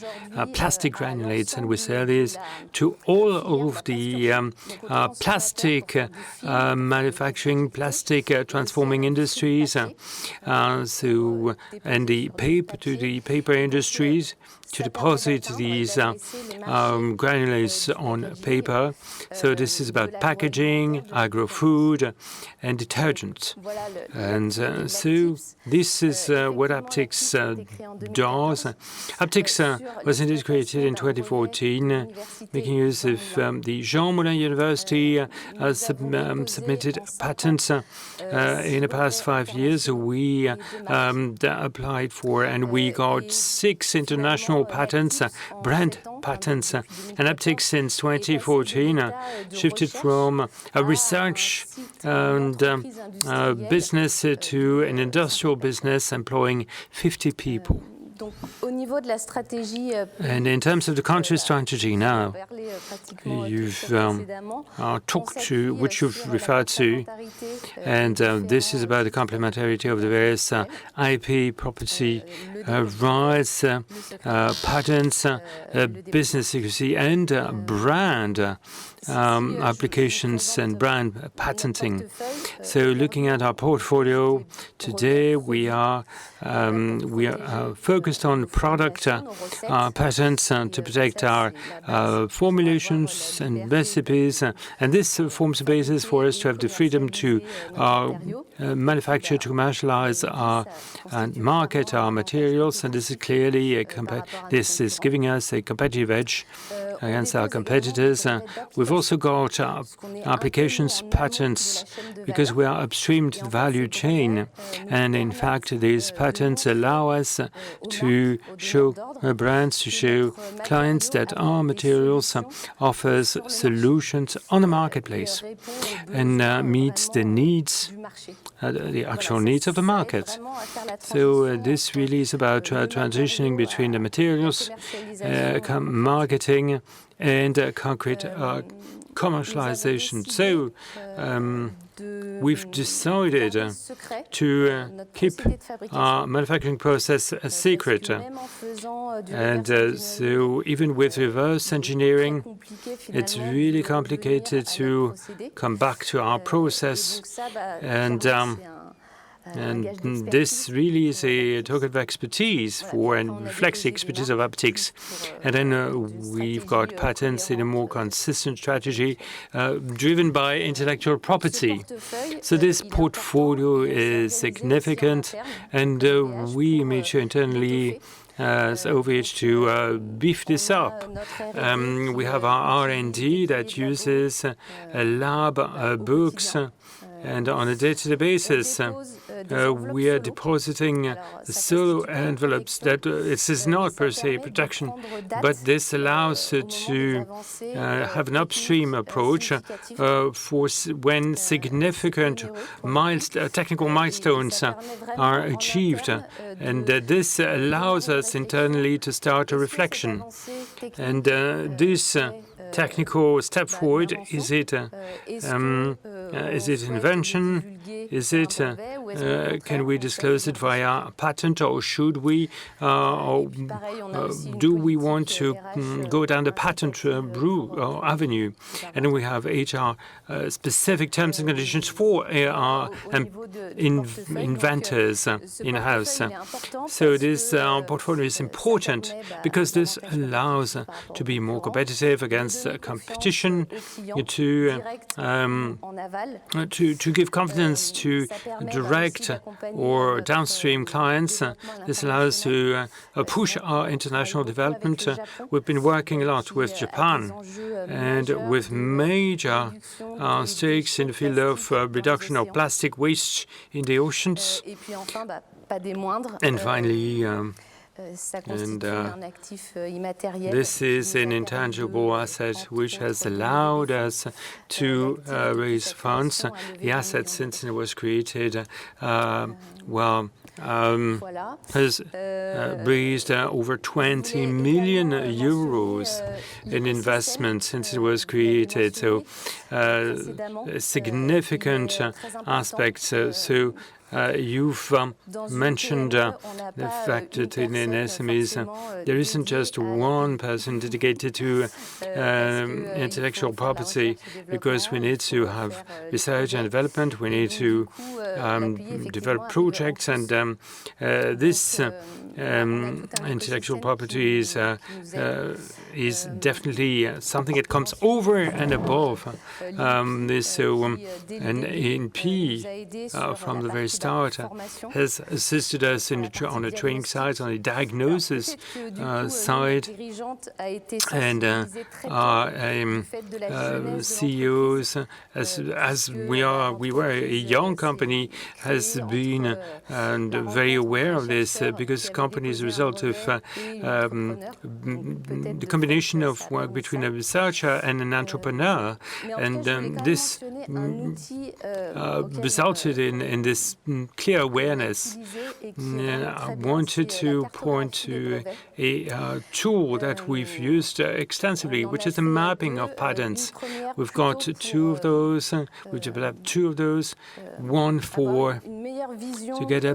Speaker 8: plastic granulates, and we sell these to all of the plastic manufacturing, plastic transforming industries, and the paper industries, to deposit these granulates on paper. So this is about packaging, agro-food, and detergent. And so this is what Aptis does. Aptis was indeed created in 2014, making use of the Jean Moulin University submitted patents in the past 5 years. We applied for, and we got 6 international patents, brand patents. And Aptis since 2014 shifted from a research and business to an industrial business employing 50 people. And in terms of the country strategy now, you've talked to, which you've referred to, and this is about the complementarity of the various IP, property rights, patents, business secrecy, and brand applications and brand patenting. So looking at our portfolio today, we are focused on product patents to protect our formulations and recipes, and this forms a basis for us to have the freedom to manufacture, to commercialize and market our materials, and this is clearly this is giving us a competitive edge against our competitors. We've also got applications patents because we are upstream to the value chain, and in fact these patents allow us to show brands, to show clients that our materials offers solutions on the marketplace and meets the needs, the actual needs of the market. So this really is about transitioning between the materials, marketing, and concrete commercialization. So we've decided to keep our manufacturing process a secret. And so even with reverse engineering, it's really complicated to come back to our process. And this really is a token of expertise and reflects the expertise of Aptis. And then we've got patents in a more consistent strategy driven by intellectual property. So this portfolio is significant, and we made sure internally as OVH to beef this up. We have our R&D that uses lab books, and on a day-to-day basis, we are depositing solo envelopes. That this is not per se protection, but this allows to have an upstream approach for when significant technical milestones are achieved, and this allows us internally to start a reflection. And this technical step forward, is it invention? Is it, can we disclose it via a patent, or should we, or do we want to go down the patent avenue? And then we have HR specific terms and conditions for inventors in-house. So this portfolio is important because this allows to be more competitive against competition, to give confidence to direct or downstream clients. This allows to push our international development. We've been working a lot with Japan and with major stakes in the field of reduction of plastic waste in the oceans. And finally, this is an intangible asset which has allowed us to raise funds. The asset, since it was created, has raised over 20 million euros in investment since it was created. So a significant aspect. So you've mentioned the fact that in SMEs there isn't just one person dedicated to intellectual property, because we need to have research and development, we need to develop projects, and this intellectual property is definitely something that comes over and above this. So an INPI from the very start has assisted us on the training side, on the diagnosis side, and our CEOs, as we were a young company, has been very aware of this, because company is a result of the combination of work between a researcher and an entrepreneur, and this resulted in this clear awareness. I wanted to point to a tool that we've used extensively, which is the mapping of patents. We've got two of those. We've developed two of those. One to get a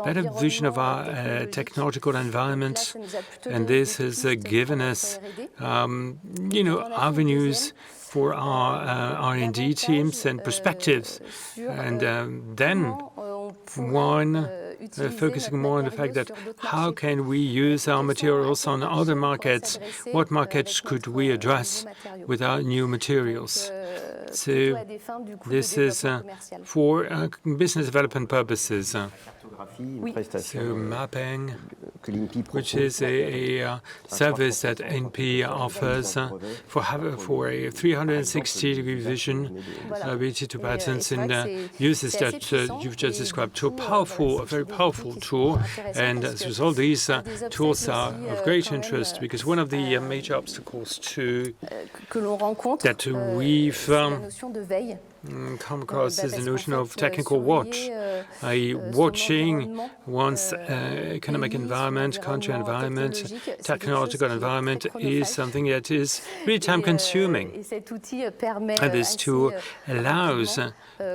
Speaker 8: better vision of our technological environment, and this has given us, avenues for our R&D teams and perspectives, and then focusing more on the fact that how can we use our materials on other markets? What markets could we address with our new materials? So this is for business development purposes. So mapping, which is a service that INPI offers for a 360-degree vision related to patents, and uses that you've just described to a very powerful tool. And as a result, these tools are of great interest, because one of the major obstacles that we've come across is the notion of technical watch. Watching one's economic environment, country environment, technological environment is something that is really time-consuming. And this tool allows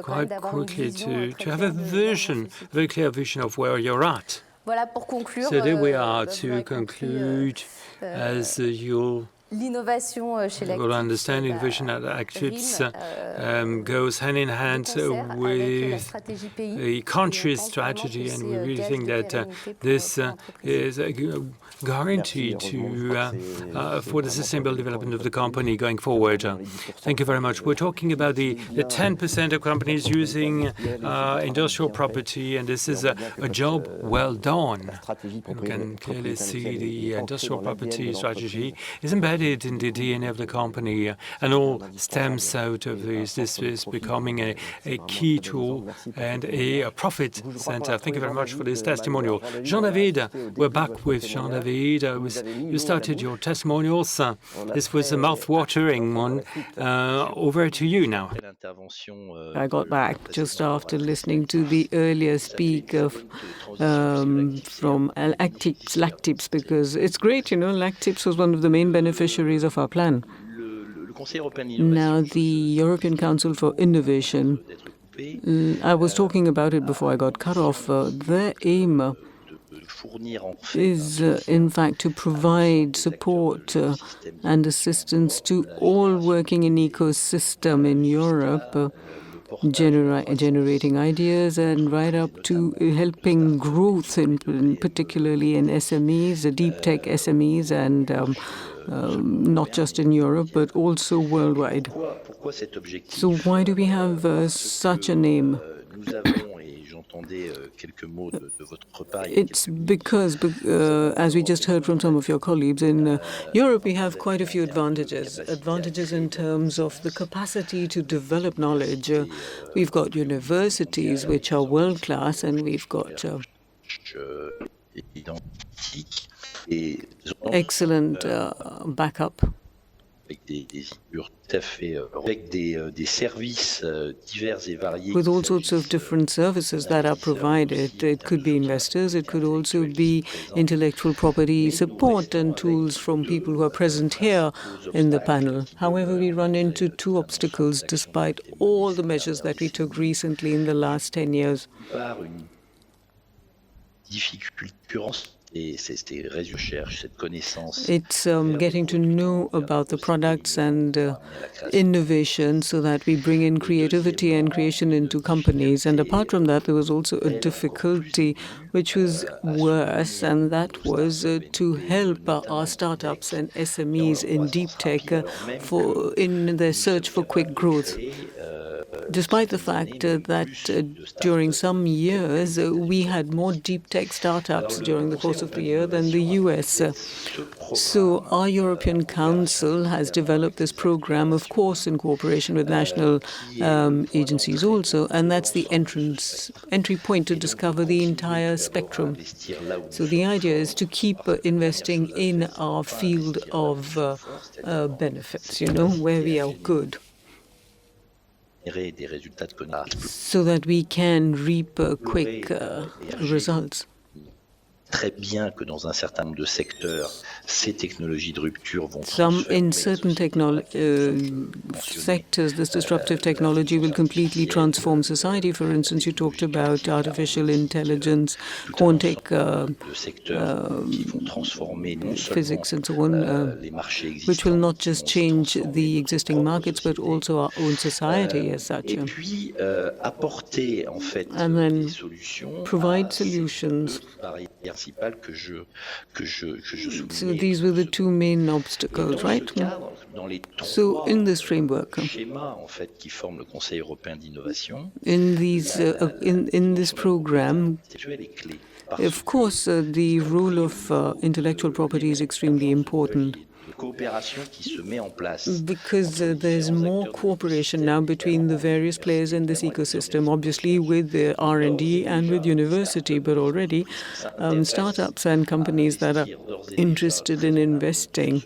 Speaker 8: quite quickly to have a vision, a very clear vision of where you're at. So there we are to conclude, as you'll understand, innovation at Actips goes hand in hand with the country strategy, and we really think that this is a guarantee for the sustainable development of the company going forward. Thank you very much. We're talking about the 10% of companies using industrial property, and this is a job well done. You can clearly see the industrial property strategy is embedded in the DNA of the company, and all stems out of this. This is becoming a key tool and a profit center. Thank you very much for this testimonial. Jean-David, we're back with Jean-David. You started your testimonials. This was a mouth-watering one. Over to you now.
Speaker 2: I got back just after listening to the earlier speaker from Lactips, because it's great, Lactips was one of the main beneficiaries of our plan. Now, the European Council for Innovation I was talking about it before I got cut off. Their aim is, in fact, to provide support and assistance to all working in ecosystem in Europe, generating ideas and right up to helping growth, particularly in SMEs, deep tech SMEs, and not just in Europe, but also worldwide. So why do we have such an aim? It's because, as we just heard from some of your colleagues, in Europe we have quite a few advantages. Advantages in terms of the capacity to develop knowledge. We've got universities which are world-class, and we've got excellent backup. With all sorts of different services that are provided. It could be investors, it could also be intellectual property support and tools from people who are present here in the panel. However, we run into two obstacles despite all the measures that we took recently in the last 10 years. It's getting to know about the products and innovation so that we bring in creativity and creation into companies. And apart from that, there was also a difficulty which was worse, and that was to help our startups and SMEs in deep tech in their search for quick growth. Despite the fact that during some years we had more deep tech startups during the course of the year than the US. So our European Council has developed this program, of course, in cooperation with national agencies also, and that's the entry point to discover the entire spectrum. So the idea is to keep investing in our field of benefits, where we are good, so that we can reap quick results. In certain sectors, this disruptive technology will completely transform society. For instance, you talked about artificial intelligence, quantum physics, and so on, which will not just change the existing markets, but also our own society as such. And then provide solutions. So these were the two main obstacles, right? So in this framework, in this program, of course, the role of intellectual property is extremely important, because there's more cooperation now between the various players in this ecosystem, obviously with the R&D and with university, but already startups and companies that are interested in investing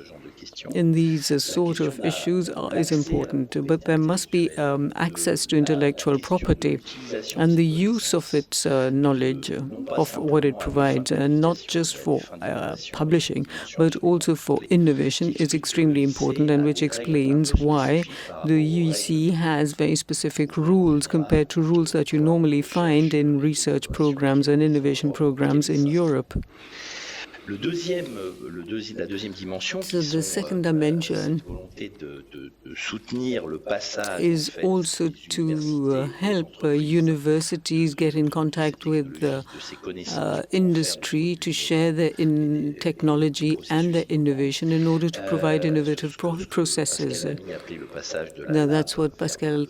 Speaker 2: in these sort of issues is important. But there must be access to intellectual property and the use of its knowledge of what it provides, not just for publishing, but also for innovation, is extremely important, and which explains why the UEC has very specific rules compared to rules that you normally find in research programs and innovation programs in Europe. So the second dimension is also to help universities get in contact with the industry to share their technology and their innovation in order to provide innovative processes. Now, that's what Pascal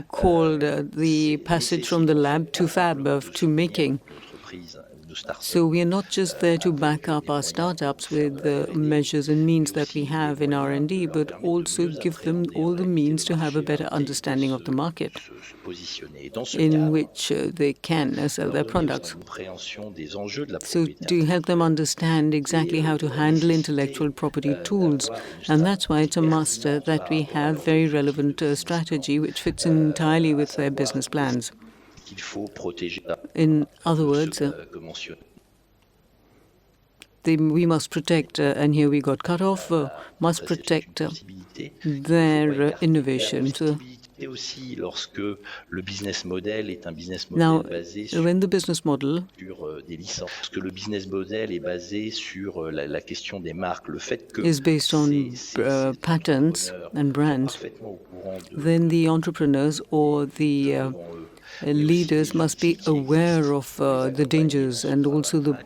Speaker 2: called the passage from the lab to fab, to making. So we are not just there to back up our startups with the measures and means that we have in R&D, but also give them all the means to have a better understanding of the market in which they can sell their products. So to help them understand exactly how to handle intellectual property tools. And that's why it's a must that we have very relevant strategy which fits entirely with their business plans. In other words, we must protect, and here we got cut off, must protect their innovation. So Now, when the business model is based on patents and brands, then the entrepreneurs or the leaders must be aware of the dangers and also the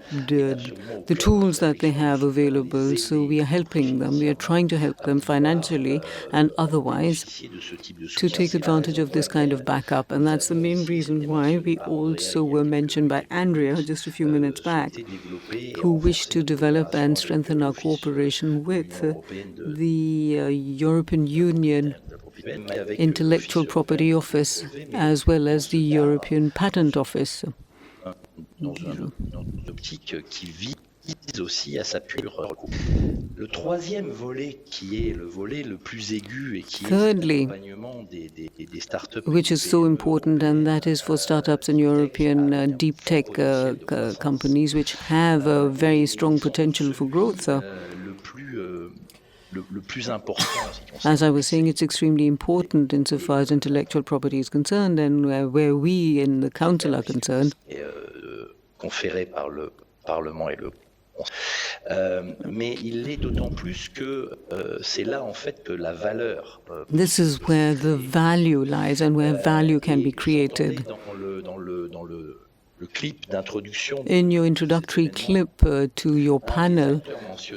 Speaker 2: tools that they have available. So we are helping them. We are trying to help them financially and otherwise to take advantage of this kind of backup. And that's the main reason why we also were mentioned by Andrea just a few minutes back, who wished to develop and strengthen our cooperation with the European Union Intellectual Property Office as well as the European Patent Office. Thirdly, which is so important, and that is for startups and European deep tech companies which have a very strong potential for growth. As I was saying, it's extremely important insofar as intellectual property is concerned and where we in the Council are concerned. This is where the value lies and where value can be created. In your introductory clip to your panel,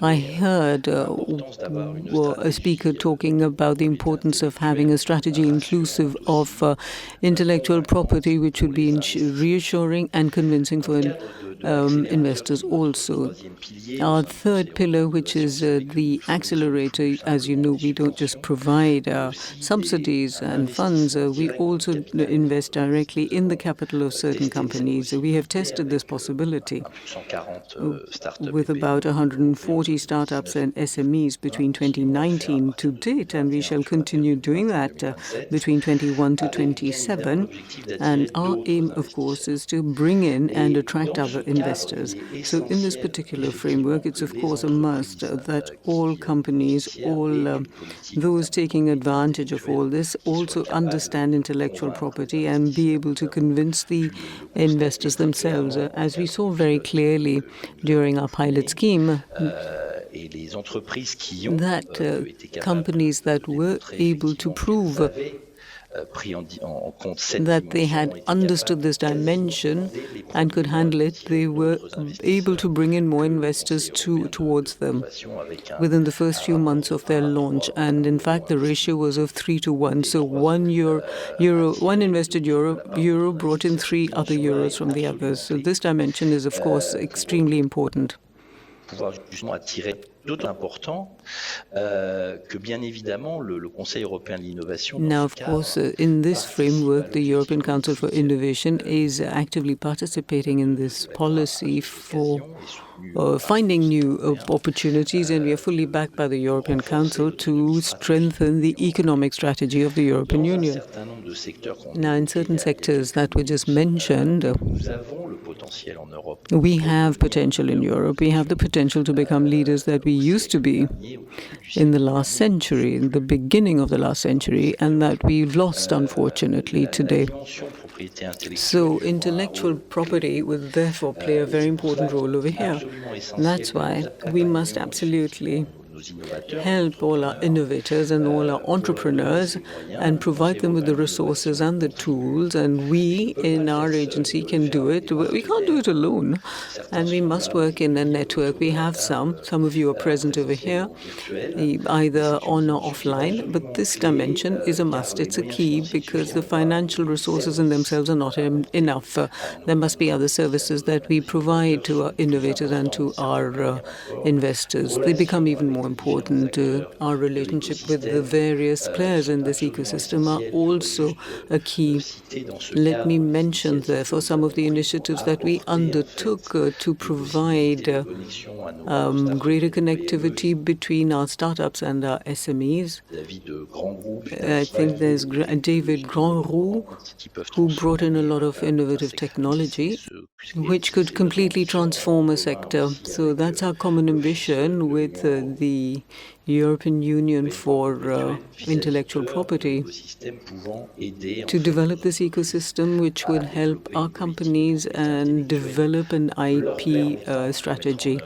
Speaker 2: I heard a speaker talking about the importance of having a strategy inclusive of intellectual property, which would be reassuring and convincing for investors also. Our third pillar, which is the accelerator, as you know, we don't just provide subsidies and funds, we also invest directly in the capital of certain companies. We have tested this possibility with about 140 startups and SMEs between 2019 to date, and we shall continue doing that between 21 to 27. And our aim, of course, is to bring in and attract other investors. So in this particular framework, it's of course a must that all companies, all those taking advantage of all this, also understand intellectual property and be able to convince the investors themselves. As we saw very clearly during our pilot scheme, that companies that were able to prove that they had understood this dimension and could handle it, they were able to bring in more investors towards them within the first few months of their launch. And in fact, the ratio was of 3 to 1. So one invested euro brought in 3 other euros from the others. So this dimension is, of course, extremely important. Now, of course, in this framework, the European Council for Innovation is actively participating in this policy for finding new opportunities, and we are fully backed by the European Council to strengthen the economic strategy of the European Union. Now, in certain sectors that were just mentioned, we have potential in Europe. We have the potential to become leaders that we used to be in the last century, in the beginning of the last century, and that we've lost, unfortunately, today. So intellectual property will therefore play a very important role over here. And that's why we must absolutely help all our innovators and all our entrepreneurs and provide them with the resources and the tools. And we in our agency can do it. We can't do it alone. And we must work in a network. We have some of you are present over here, either on or offline. But this dimension is a must. It's a key because the financial resources in themselves are not enough. There must be other services that we provide to our innovators and to our investors. They become even more important. Our relationship with the various players in this ecosystem are also a key. Let me mention, therefore, some of the initiatives that we undertook to provide greater connectivity between our startups and our SMEs. I think there's David Grandroux, who brought in a lot of innovative technology, which could completely transform a sector. So that's our common ambition with the the European Union for Intellectual Property to develop this ecosystem which will help our companies and develop an IP strategy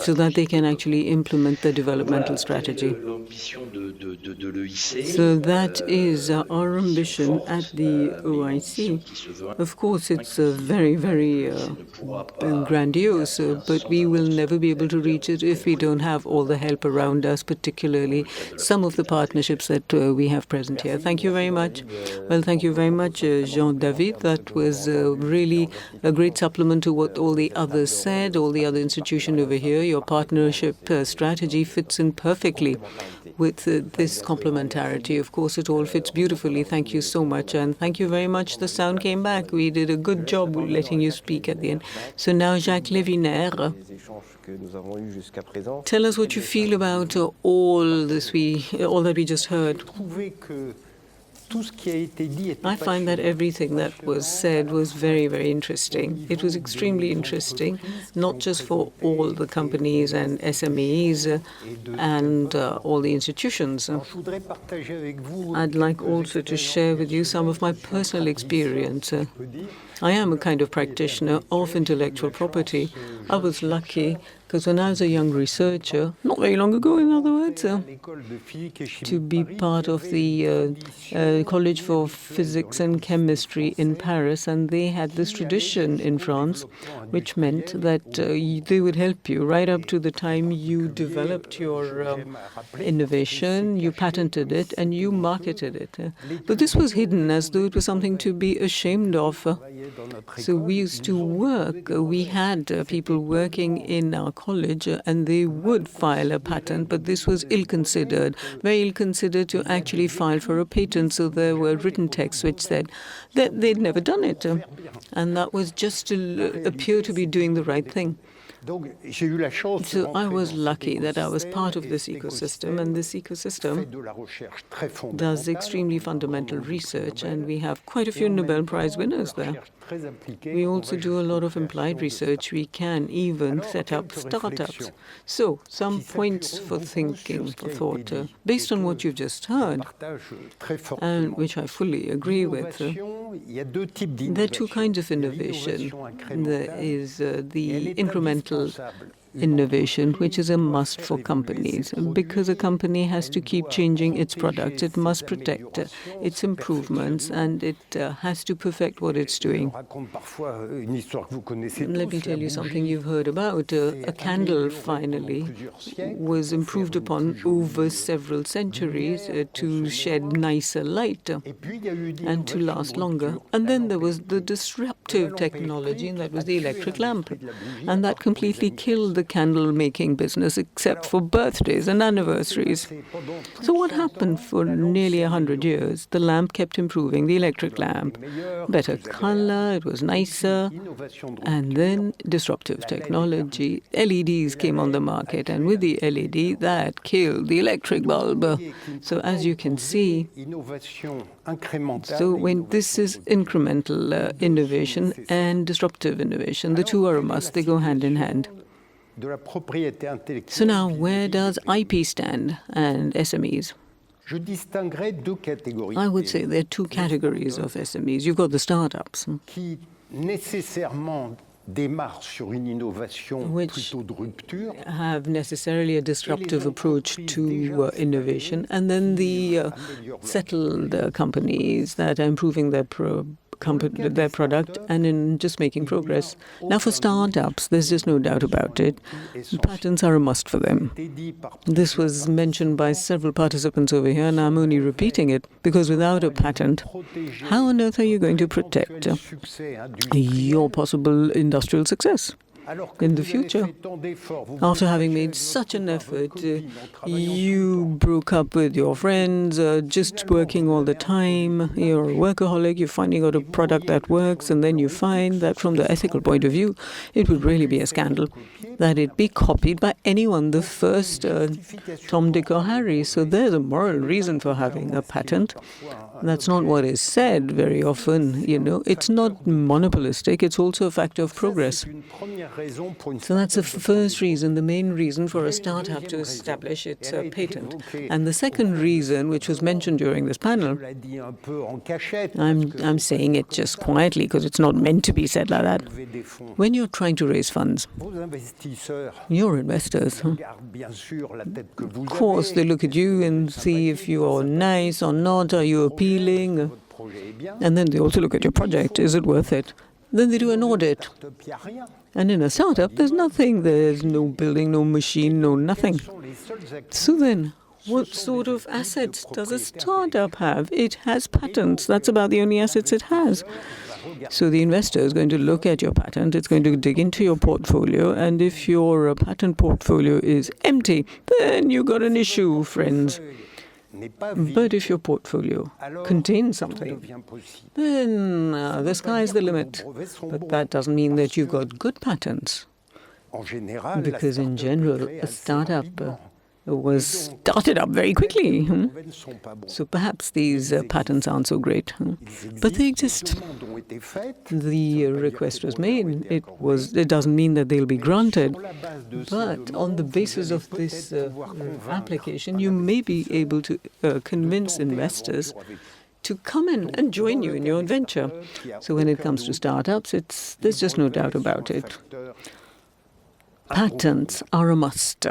Speaker 2: so that they can actually implement the developmental strategy. So that is our ambition at the OIC. Of course, it's very, very grandiose, but we will never be able to reach it if we don't have all the help around us, particularly some of the partnerships that we have present here. Thank you very much. Well, thank you very much, Jean-David. That was really a great supplement to what all the others said, all the other institutions over here. Your partnership strategy fits in perfectly with this complementarity. Of course, it all fits beautifully. Thank you so much. And thank you very much. The sound came back. We did a good job letting you speak at the end. So now, Jacques Lévinaire, tell us what you feel about all that we just heard. I find that everything that was said was very, very interesting. It was extremely interesting, not just for all the companies and SMEs and all the institutions. I'd like also to share with you some of my personal experience. I am a kind of practitioner of intellectual property. I was lucky because when I was a young researcher, not very long ago in other words, to be part of the College for Physics and Chemistry in Paris, and they had this tradition in France, which meant that they would help you right up to the time you developed your innovation, you patented it, and you marketed it. But this was hidden as though it was something to be ashamed of. So we used to work. We had people working in our college, and they would file a patent, but this was ill-considered, very ill-considered to actually file for a patent. So there were written texts which said that they'd never done it, and that was just to appear to be doing the right thing. So I was lucky that I was part of this ecosystem, and this ecosystem does extremely fundamental research, and we have quite a few Nobel Prize winners there. We also do a lot of applied research. We can even set up startups. So some points for thinking, for thought, based on what you've just heard, and which I fully agree with. There are two kinds of innovation. There is the incremental innovation, which is a must for companies, because a company has to keep changing its products. It must protect its improvements, and it has to perfect what it's doing. Let me tell you something you've heard about. A candle finally was improved upon over several centuries to shed nicer light and to last longer. And then there was the disruptive technology, and that was the electric lamp. And that completely killed the candle-making business, except for birthdays and anniversaries. So what happened for nearly 100 years? The lamp kept improving, the electric lamp. Better color, it was nicer. And then disruptive technology. LEDs came on the market, and with the LED, that killed the electric bulb. So as you can see, so when this is incremental innovation and disruptive innovation, the two are a must, they go hand in hand. So now, where does IP stand and SMEs? I would say there are two categories of SMEs. You've got the startups, which have necessarily a disruptive approach to innovation, and then the settled companies that are improving their product and in just making progress. Now for startups, there's just no doubt about it. Patents are a must for them. This was mentioned by several participants over here, and I'm only repeating it, because without a patent, how on earth are you going to protect your possible industrial success in the future? After having made such an effort, you broke up with your friends, just working all the time, you're a workaholic, you finally got a product that works, and then you find that from the ethical point of view, it would really be a scandal. that it be copied by anyone, the first Tom, Dick or Harry. So there's a moral reason for having a patent. That's not what is said very often, you know. It's not monopolistic, it's also a factor of progress. So that's the first reason, the main reason for a startup to establish its patent. And the second reason, which was mentioned during this panel, I'm saying it just quietly because it's not meant to be said like that. When you're trying to raise funds, your investors, of course, they look at you and see if you're nice or not, are you appealing, and then they also look at your project, is it worth it? Then they do an audit. And in a startup, there's nothing. There's no building, no machine, no nothing. So then, what sort of assets does a startup have? It has patents. That's about the only assets it has. So the investor is going to look at your patent, it's going to dig into your portfolio, and if your patent portfolio is empty, then you've got an issue, friends. But if your portfolio contains something, then the sky's the limit. But that doesn't mean that you've got good patents. Because in general, a startup was started up very quickly. So perhaps these patents aren't so great. But they exist. The request was made. It doesn't mean that they'll be granted. But on the basis of this application, you may be able to convince investors to come in and join you in your venture. So when it comes to startups, there's just no doubt about it. Patents are a must.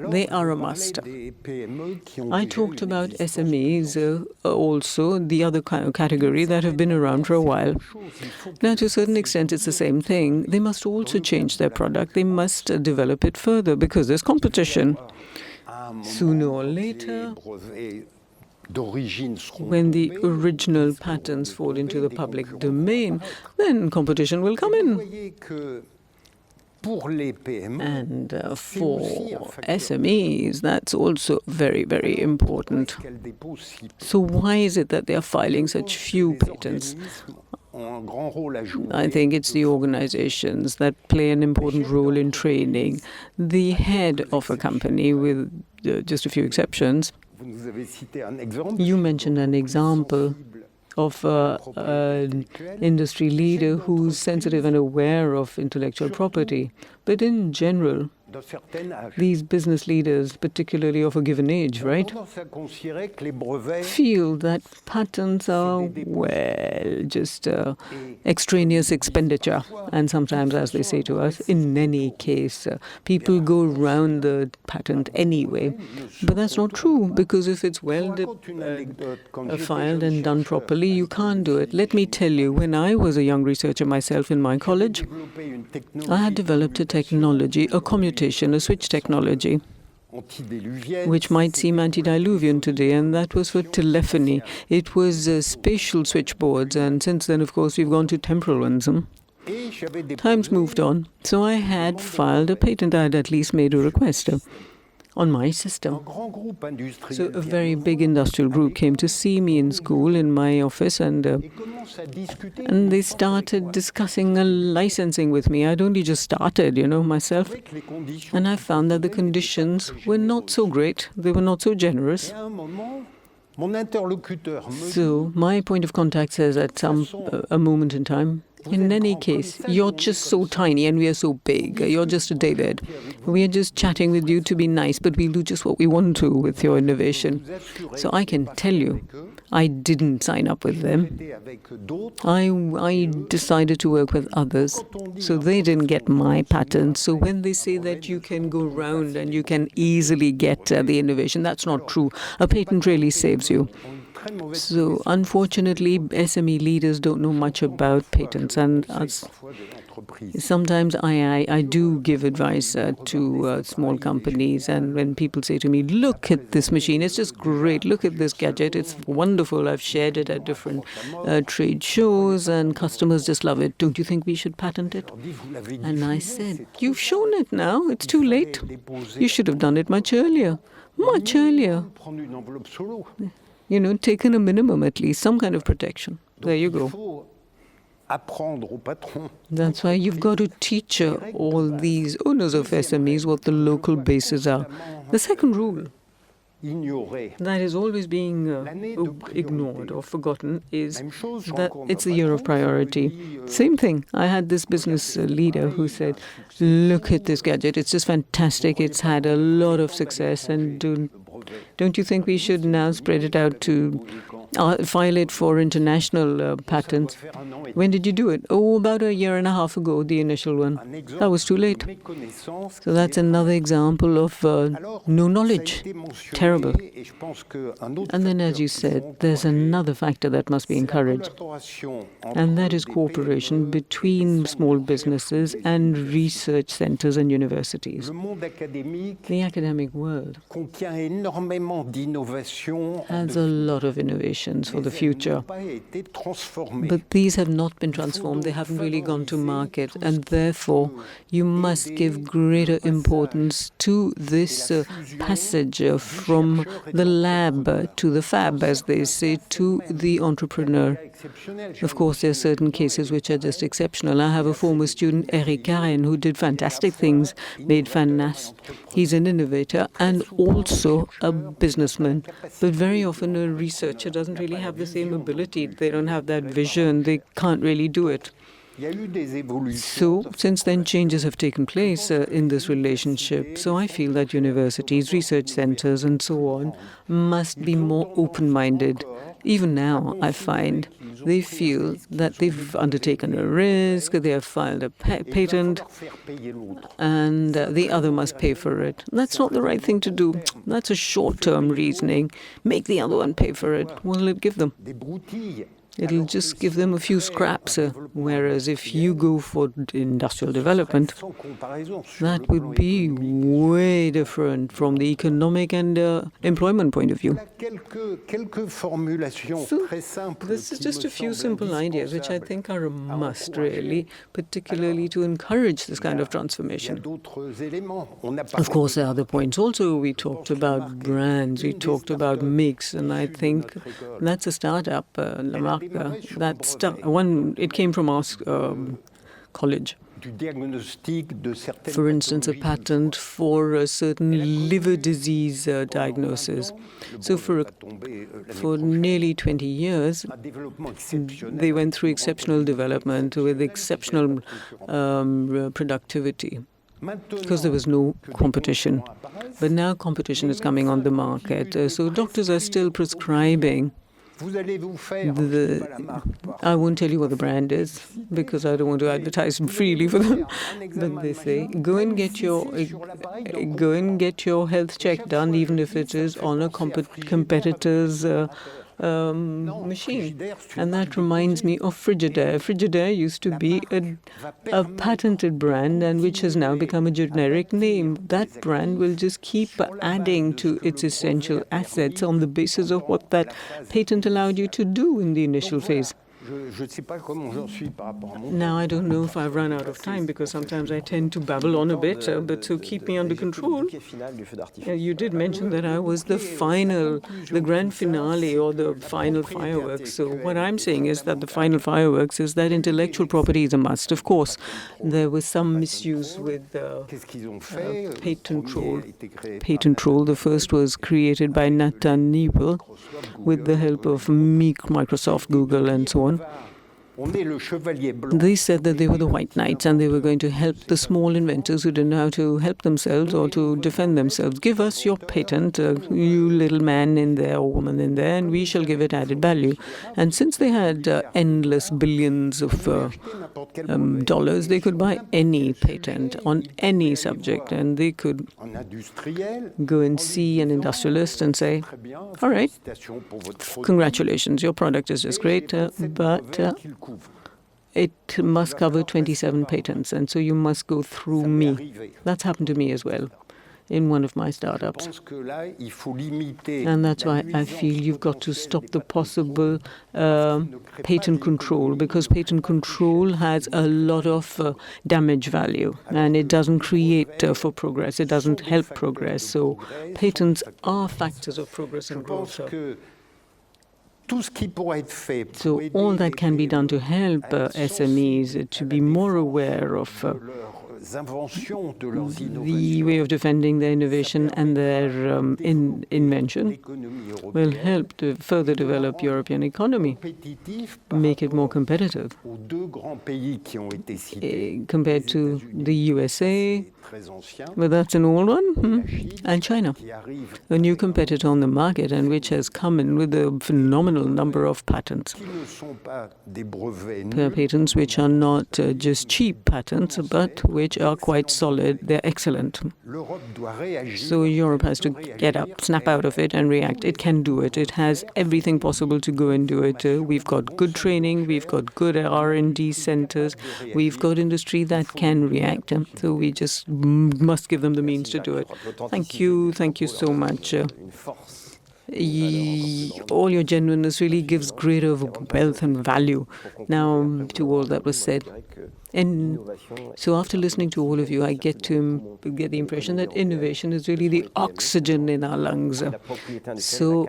Speaker 2: They are a must. I talked about SMEs, also the other kind of category that have been around for a while. Now, to a certain extent, it's the same thing. They must also change their product. They must develop it further because there's competition. Sooner or later, when the original patents fall into the public domain, then competition will come in. And for SMEs, that's also very, very important. So why is it that they are filing such few patents? I think it's the organizations that play an important role in training. The head of a company, with just a few exceptions, you mentioned an example of an industry leader who's sensitive and aware of intellectual property. But in general, these business leaders, particularly of a given age, right, feel that patents are, well, just extraneous expenditure. And sometimes, as they say to us, in any case, people go around the patent anyway. But that's not true, because if it's well filed and done properly, you can't do it. Let me tell you, when I was a young researcher myself in my college, I had developed a technology, a commutation, a switch technology, which might seem antediluvian today, and that was for telephony. It was spatial switchboards, and since then, of course, we've gone to temporal ones. Time's moved on, so I had filed a patent. I had at least made a request on my system. So a very big industrial group came to see me in school, in my office, and they started discussing a licensing with me. I'd only just started, myself. And I found that the conditions were not so great. They were not so generous. So my point of contact says at a moment in time, in any case, you're just so tiny and we are so big. You're just a David. We are just chatting with you to be nice, but we'll do just what we want to with your innovation. So I can tell you, I didn't sign up with them. I decided to work with others, so they didn't get my patent. So when they say that you can go around and you can easily get the innovation, that's not true. A patent really saves you. So unfortunately, SME leaders don't know much about patents, and sometimes I do give advice to small companies, and when people say to me, look at this machine, it's just great, look at this gadget, it's wonderful, I've shared it at different trade shows and customers just love it, don't you think we should patent it? And I said, you've shown it now, it's too late. You should have done it much earlier. Much earlier. Taken a minimum at least, some kind of protection. There you go. That's why you've got to teach all these owners of SMEs what the local bases are. The second rule that is always being ignored or forgotten is that it's the year of priority. Same thing. I had this business leader who said, look at this gadget. It's just fantastic. It's had a lot of success. And don't you think we should now spread it out to file it for international patents? When did you do it? Oh, about a year and a half ago, the initial one. That was too late. So that's another example of no knowledge. Terrible. And then, as you said, there's another factor that must be encouraged, and that is cooperation between small businesses and research centers and universities. The academic world has a lot of innovations for the future, but these have not been transformed. They haven't really gone to market, and therefore you must give greater importance to this passage from the lab to the fab, as they say, to the entrepreneur. Of course, there are certain cases which are just exceptional. I have a former student, Eric Karen, who did fantastic things, he's an innovator and also a businessman. But very often a researcher doesn't really have the same ability. They don't have that vision. They can't really do it. So, since then, changes have taken place in this relationship. So I feel that universities, research centers, and so on must be more open-minded. Even now, I find they feel that they've undertaken a risk, they have filed a patent, and the other must pay for it. That's not the right thing to do. That's a short-term reasoning. Make the other one pay for it. What will it give them? It'll just give them a few scraps, whereas if you go for industrial development, that would be way different from the economic and employment point of view. So, this is just a few simple ideas which I think are a must, really, particularly to encourage this kind of transformation. Of course, there are other points also. We talked about brands, we talked about makes, and I think that's a startup, Lamarck. It came from our college. For instance, a patent for a certain liver disease diagnosis. So for nearly 20 years, they went through exceptional development with exceptional productivity, because there was no competition. But now competition is coming on the market. So doctors are still prescribing. I won't tell you what the brand is because I don't want to advertise freely for them. But they say, go and get your health check done, even if it is on a competitor's machine. And that reminds me of Frigidaire. Frigidaire used to be a patented brand, and which has now become a generic name. That brand will just keep adding to its essential assets on the basis of what that patent allowed you to do in the initial phase. Now, I don't know if I've run out of time because sometimes I tend to babble on a bit, but to keep me under control. You did mention that I was the grand finale or the final fireworks. So what I'm saying is that the final fireworks is that intellectual property is a must. Of course, there was some misuse with patent troll. Patent troll, the first was created by Nathan Niebel with the help of Microsoft, Google, and so on. They said that they were the white knights and they were going to help the small inventors who didn't know how to help themselves or to defend themselves. Give us your patent, you little man in there or woman in there, and we shall give it added value. And since they had endless billions of dollars, they could buy any patent on any subject, and they could go and see an industrialist and say, all right, congratulations, your product is just great, but it must cover 27 patents, and so you must go through me. That's happened to me as well in one of my startups. And that's why I feel you've got to stop the possible patent control, because patent control has a lot of damage value, and it doesn't create for progress. It doesn't help progress. So patents are factors of progress and growth. So all that can be done to help SMEs to be more aware of the way of defending their innovation and their invention will help to further develop European economy, make it more competitive compared to the USA, well, that's an old one, and China, a new competitor on the market and which has come in with a phenomenal number of patents. Patents which are not just cheap patents, but which are quite solid. They're excellent. So Europe has to get up, snap out of it and react. It can do it. It has everything possible to go and do it. We've got good training. We've got good R&D centers. We've got industry that can react. So we just must give them the means to do it. Thank you. Thank you so much. All your genuineness really gives greater wealth and value now to all that was said. And so after listening to all of you, I get the impression that innovation is really the oxygen in our lungs. So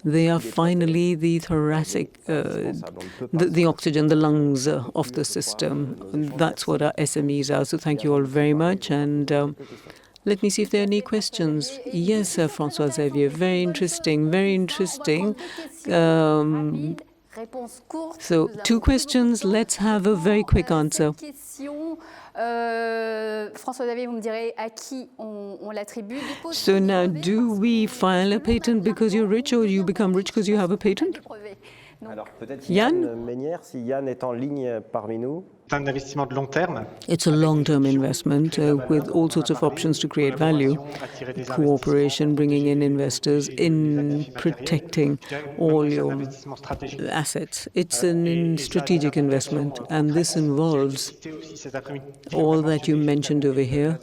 Speaker 2: they are finally the thoracic, the oxygen, the lungs of the system. And that's what our SMEs are. So thank you all very much. And let me see if there are any questions. Yes, François-Xavier, very interesting, very interesting. So 2 questions, let's have a very quick answer. So now, do we file a patent because you're rich, or you become rich because you have a patent? Yann? It's a long-term investment with all sorts of options to create value. Cooperation, bringing in investors, in protecting all your assets. It's a strategic investment, and this involves all that you mentioned over here.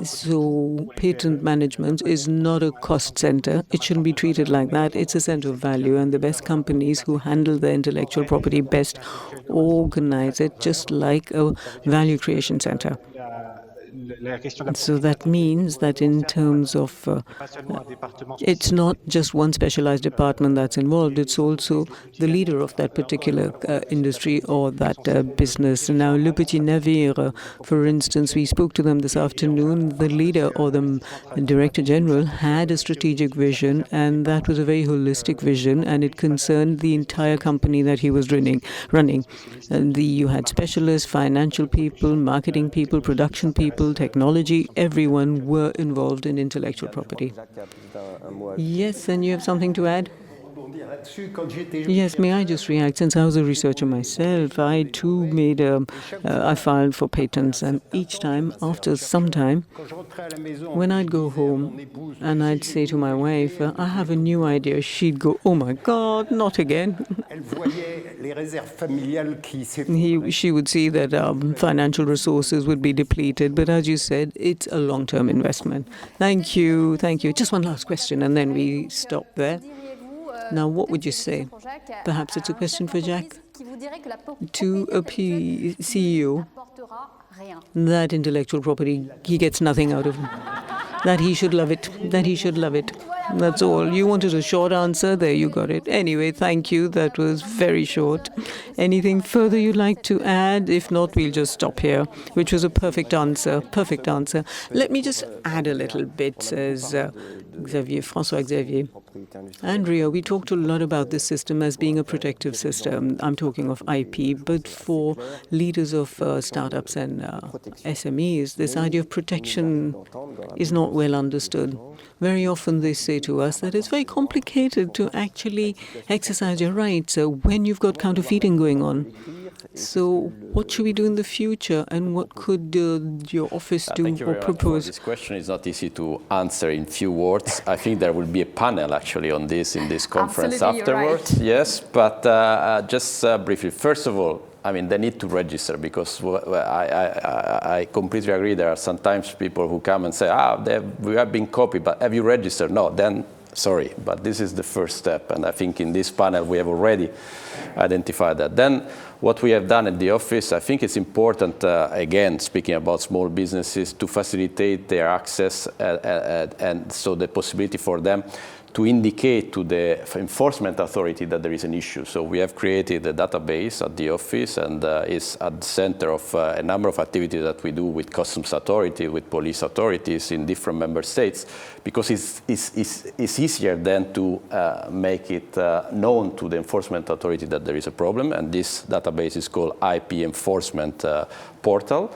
Speaker 2: So patent management is not a cost center. It shouldn't be treated like that. It's a center of value, and the best companies who handle their intellectual property best organize it just like a value creation center. So that means that in terms of, it's not just one specialized department that's involved, it's also the leader of that particular industry or that business. Now, Le Petit Navire, for instance, we spoke to them this afternoon. The leader or the director general had a strategic vision, and that was a very holistic vision, and it concerned the entire company that he was running. And you had specialists, financial people, marketing people, production people, technology, everyone were involved in intellectual property. Yes, and you have something to add? Yes, may I just react? Since I was a researcher myself, I too I filed for patents, and each time, after some time, when I'd go home and I'd say to my wife, I have a new idea, she'd go, oh my God, not again. She would see that financial resources would be depleted, but as you said, it's a long-term investment. Thank you, thank you. Just one last question, and then we stop there. Now, what would you say? Perhaps it's a question for Jacques. To a CEO, that intellectual property, he gets nothing out of it. That he should love it. That he should love it. That's all. You wanted a short answer. There, you got it. Anyway, thank you. That was very short. Anything further you'd like to add? If not, we'll just stop here, which was a perfect answer. Perfect answer. Let me just add a little bit, says François-Xavier. Andrea, we talked a lot about this system as being a protective system. I'm talking of IP, but for leaders of startups and SMEs, this idea of protection is not well understood. Very often they say to us that it's very complicated to actually exercise your rights when you've got counterfeiting going on. So what should we do in the future, and what could your office do or propose?
Speaker 6: This question is not easy to answer in few words. I think there will be a panel actually on this in this conference afterwards. Right. Yes, but just briefly. First of all, I mean, they need to register, because I completely agree. There are sometimes people who come and say, we have been copied, but have you registered? No, then sorry, but this is the first step. And I think in this panel we have already identified that. Then what we have done at the office, I think it's important, again, speaking about small businesses, to facilitate their access and so the possibility for them to indicate to the enforcement authority that there is an issue. So we have created a database at the office, and is at the center of a number of activities that we do with customs authority, with police authorities in different member states, because it's easier then to make it known to the enforcement authority that there is a problem, and this database is called IP Enforcement Portal.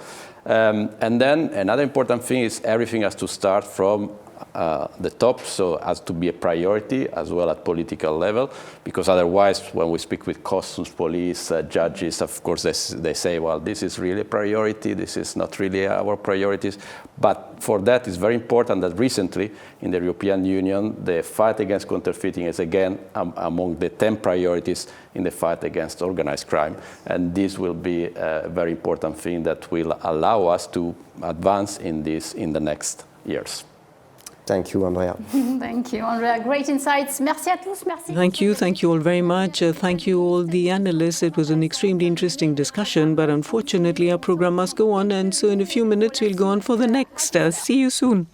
Speaker 6: And then another important thing is everything has to start from the top, so has to be a priority as well at political level, because otherwise when we speak with customs, police, judges, of course they say, well, this is really a priority, this is not really our priorities. But for that it's very important that recently in the European Union the fight against counterfeiting is again among the 10 priorities in the fight against organized crime, and this will be a very important thing that will allow us to advance in this in the next years.
Speaker 7: Thank you, Andrea.
Speaker 1: Thank you, Andrea. Great insights. Merci à tous. Merci.
Speaker 2: Thank you all very much. Thank you all the analysts. It was an extremely interesting discussion, but unfortunately our program must go on, and so in a few minutes we'll go on for the next. See you soon.